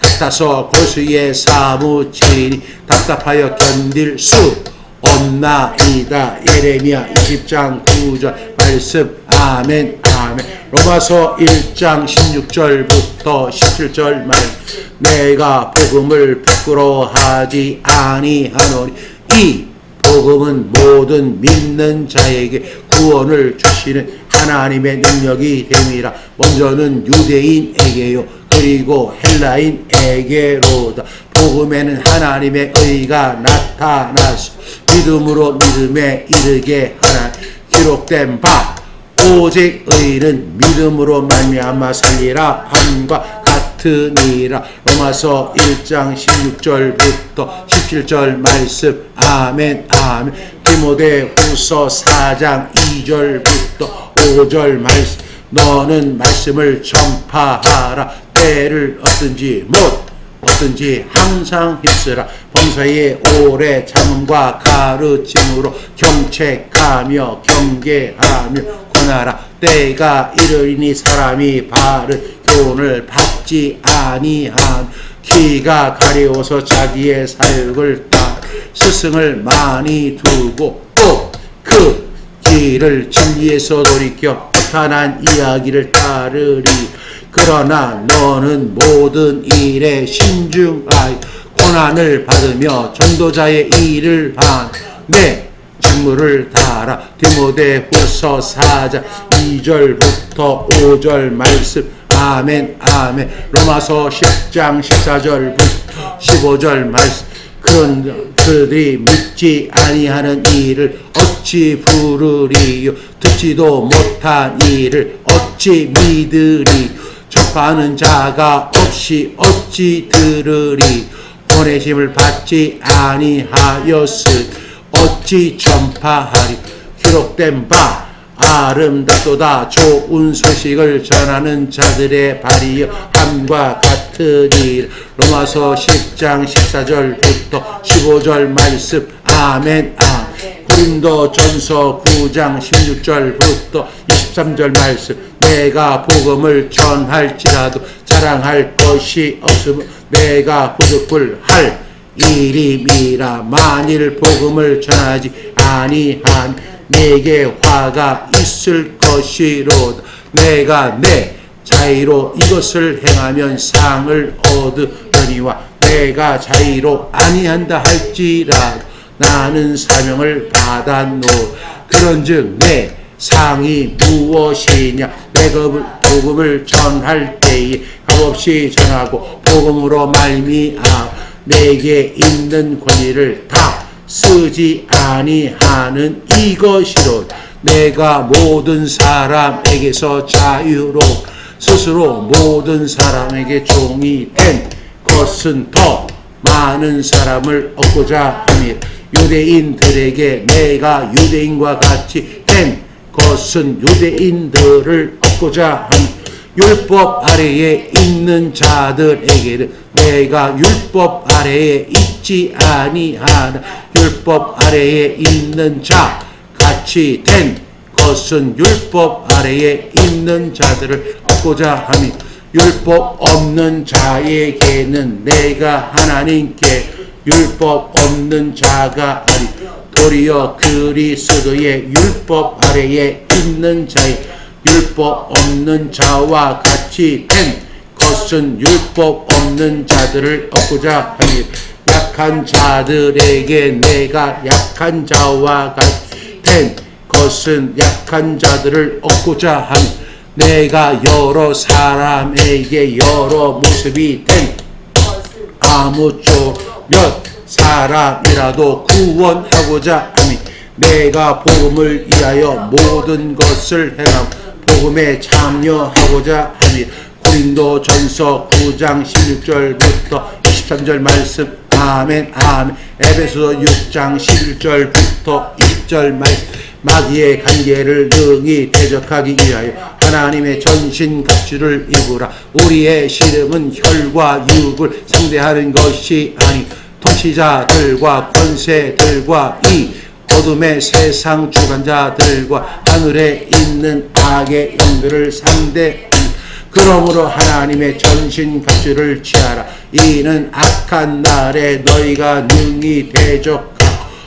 Speaker 1: 같아서 골수에 사무치니 답답하여 견딜 수 없나이다. 예레미야 20장 9절 말씀. 아멘 아멘. 로마서 1장 16절부터 17절 말씀. 내가 복음을 부끄러워하지 아니하노니 이 복음은 모든 믿는 자에게 구원을 주시는 하나님의 능력이 됨이라. 먼저는 유대인에게요 그리고 헬라인에게로다. 복음에는 하나님의 의가 나타나서 믿음으로 믿음에 이르게 하나. 기록된 바 오직 의는 믿음으로 말미암아 살리라 함과 같으니라. 로마서 1장 16절부터 17절 말씀. 아멘 아멘. 디모데후서 4장 2절부터 5절 말씀. 너는 말씀을 전파하라. 때를 얻든지 항상 힘쓰라. 범사에 오래 참음과 가르침으로 경책하며 경계하며 권하라. 때가 이르리니 사람이 바른 교훈을 받지 아니한 귀가 가려워서 자기의 사역을 따라 스승을 많이 두고 또 그 길을 진리에서 돌이켜 허탄한 이야기를 따르리. 그러나 너는 모든 일에 신중하여 고난을 받으며 전도자의 일을 내 직무를 다하라. 디모데후서 4장 2절부터 5절 말씀. 아멘 아멘. 로마서 10장 14절부터 15절 말씀. 그런 그들이 믿지 아니하는 일을 어찌 부르리요. 듣지도 못한 일을 어찌 믿으리. 전파하는 자가 없이 어찌 들으리. 보내심을 받지 아니하였으니 어찌 전파하리. 기록된 바 아름답도다. 좋은 소식을 전하는 자들의 발이여 함과 같으니. 로마서 10장 14절부터 15절 말씀. 아멘 아멘. 고린도전서 9장 16절부터 23절 말씀. 내가 복음을 전할지라도 자랑할 것이 없으면 내가 후득불 할 일임이라. 만일 복음을 전하지 아니한 내게 화가 있을 것이로다. 내가 내 자의로 이것을 행하면 상을 얻으려니와 내가 자의로 아니한다 할지라도 나는 사명을 받았노. 그런즉 내 상이 무엇이냐. 내가 복음을 전할 때에 값없이 전하고 복음으로 말미암아 내게 있는 권위를 다 쓰지 아니하는 이것이로. 내가 모든 사람에게서 자유로 스스로 모든 사람에게 종이 된 것은 더 많은 사람을 얻고자 함이라. 유대인들에게 내가 유대인과 같이 된 것은 유대인들을 얻고자 함. 율법 아래에 있는 자들에게는 내가 율법 아래에 있지 아니하나 율법 아래에 있는 자 같이 된 것은 율법 아래에 있는 자들을 얻고자 함이. 율법 없는 자에게는 내가 하나님께 율법 없는 자가 아니 도리어 그리스도의 율법 아래에 있는 자의 율법 없는 자와 같이 된 것은 율법 없는 자들을 얻고자 하니. 약한 자들에게 내가 약한 자와 같이 된 것은 약한 자들을 얻고자 하니. 내가 여러 사람에게 여러 모습이 된 아무쪼록 몇 사람이라도 구원하고자 하니 내가 복음을 위하여 모든 것을 행하고 복음에 참여하고자 하니. 고린도전서 9장 16절부터 23절 말씀. 아멘 아멘. 에베소서 6장 11절부터 20절 말씀. 마귀의 관계를 능히 대적하기 위하여 하나님의 전신갑주를 입으라. 우리의 씨름은 혈과 육을 상대하는 것이 아니 통치자들과 권세들과 이 어둠의 세상 주관자들과 하늘에 있는 악의 영들을 상대하니. 그러므로 하나님의 전신갑주를 취하라. 이는 악한 날에 너희가 능히 대적하고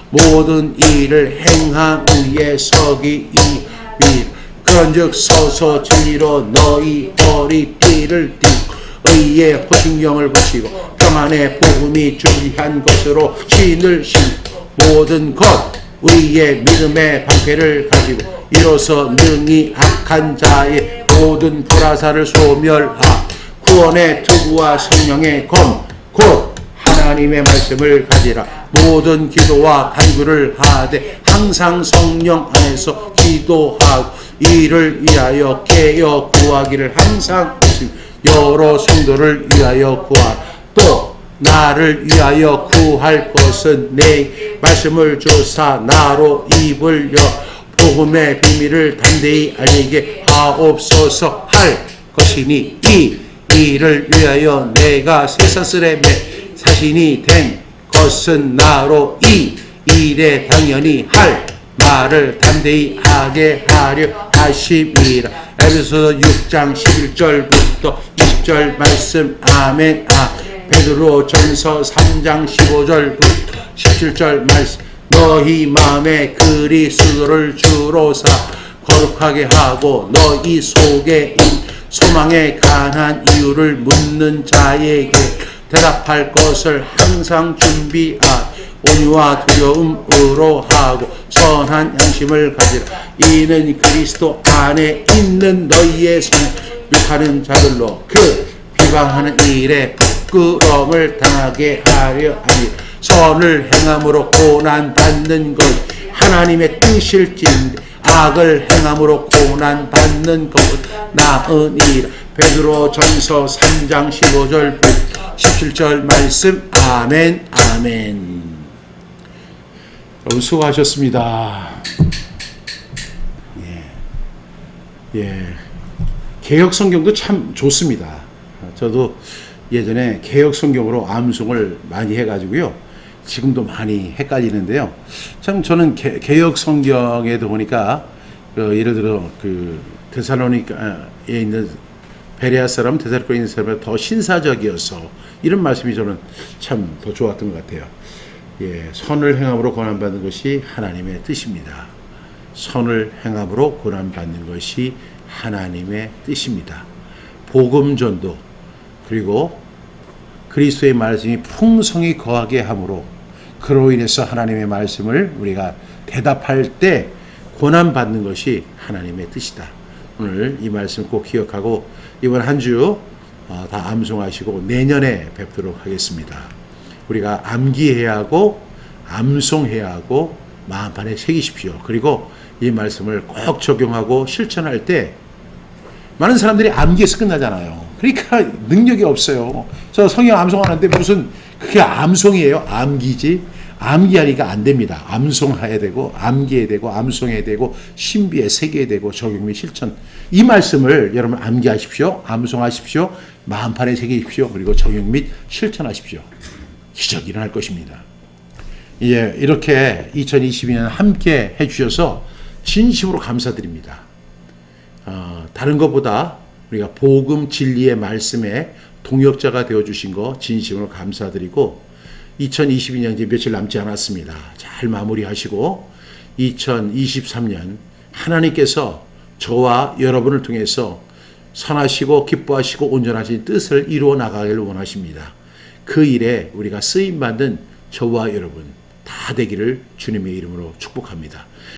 Speaker 1: 모든 일을 행함 위에 서기 위하여. 그런즉 서서 진리로 너희 허리띠를 띠고 의의 호신경을 붙이고 평안의 복음이 준비한 것으로 신을 신고 모든 것 의의 믿음의 방패를 가지고 이로써 능히 악한 자의 모든 불화살을 소멸하. 구원의 투구와 성령의 검 곧 하나님의 말씀을 가지라. 모든 기도와 간구를 하되 항상 성령 안에서 기도하고 이를 위하여 깨어 구하기를 항상 하시며 여러 성도를 위하여 구하라. 또 나를 위하여 구할 것은 내 말씀을 주사 나로 입을 여 복음의 비밀을 담대히 알리게 하옵소서 할 것이니 이 일을 위하여 내가 쇠사슬에 매 사신이 된 것은 나로 이 일에 당연히 할 말을 담대히 하게 하려 하심이라. 에베소서 6장 11절부터 20절 말씀. 아멘 베드로전서 3장 15절부터 17절 말씀. 너희 마음에 그리스도를 주로 삼아 거룩하게 하고 너희 속에 소망에 관한 이유를 묻는 자에게 대답할 것을 항상 준비하라. 온유와 두려움으로 하고 선한 양심을 가지라. 이는 그리스도 안에 있는 너희의 욕하는 자들로 그 비방하는 일에 부끄러움을 당하게 하려 하니 선을 행함으로 고난 받는 것 하나님의 뜻일진데 악을 행함으로 고난 받는 것은 나으니라. 베드로전서 3장 15절부터 17절 말씀. 아멘 아멘. 여러분 수고하셨습니다. 개역 성경도 참 좋습니다. 저도 예전에 개역 성경으로 암송을 많이 해가지고요. 지금도 많이 헷갈리는데요. 참 저는 개역 성경에도 보니까 예를 들어 그 데살로니가에 있는 베레아 사람, 데살로니가에 있는 사람보다 더 신사적이어서 이런 말씀이 저는 참 더 좋았던 것 같아요. 선을 행함으로 고난받는 것이 하나님의 뜻입니다. 선을 행함으로 고난받는 것이 하나님의 뜻입니다. 복음전도 그리고 그리스도의 말씀이 풍성히 거하게 함으로 그로 인해서 하나님의 말씀을 우리가 대답할 때 고난받는 것이 하나님의 뜻이다. 오늘 이 말씀 꼭 기억하고 이번 한 주 다 암송하시고 내년에 뵙도록 하겠습니다. 우리가 암기해야 하고 암송해야 하고 마음판에 새기십시오. 그리고 이 말씀을 꼭 적용하고 실천할 때 많은 사람들이 암기해서 끝나잖아요. 그러니까 능력이 없어요. 저 성경 암송하는데 무슨 그게 암송이에요? 암기지? 암기하니까 안 됩니다. 암송해야 되고 암기해야 되고 암송해야 되고 신비에 새겨야 되고 적용 및 실천. 이 말씀을 여러분 암기하십시오. 암송하십시오. 마음판에 새기십시오. 그리고 적용 및 실천하십시오. 기적이 일어날 것입니다. 이렇게 2022년 함께 해주셔서 진심으로 감사드립니다. 다른 것보다 우리가 복음 진리의 말씀에 동역자가 되어주신 거 진심으로 감사드리고 2022년 이제 며칠 남지 않았습니다. 잘 마무리하시고 2023년 하나님께서 저와 여러분을 통해서 선하시고 기뻐하시고 온전하신 뜻을 이루어 나가기를 원하십니다. 그 일에 우리가 쓰임받는 저와 여러분 다 되기를 주님의 이름으로 축복합니다.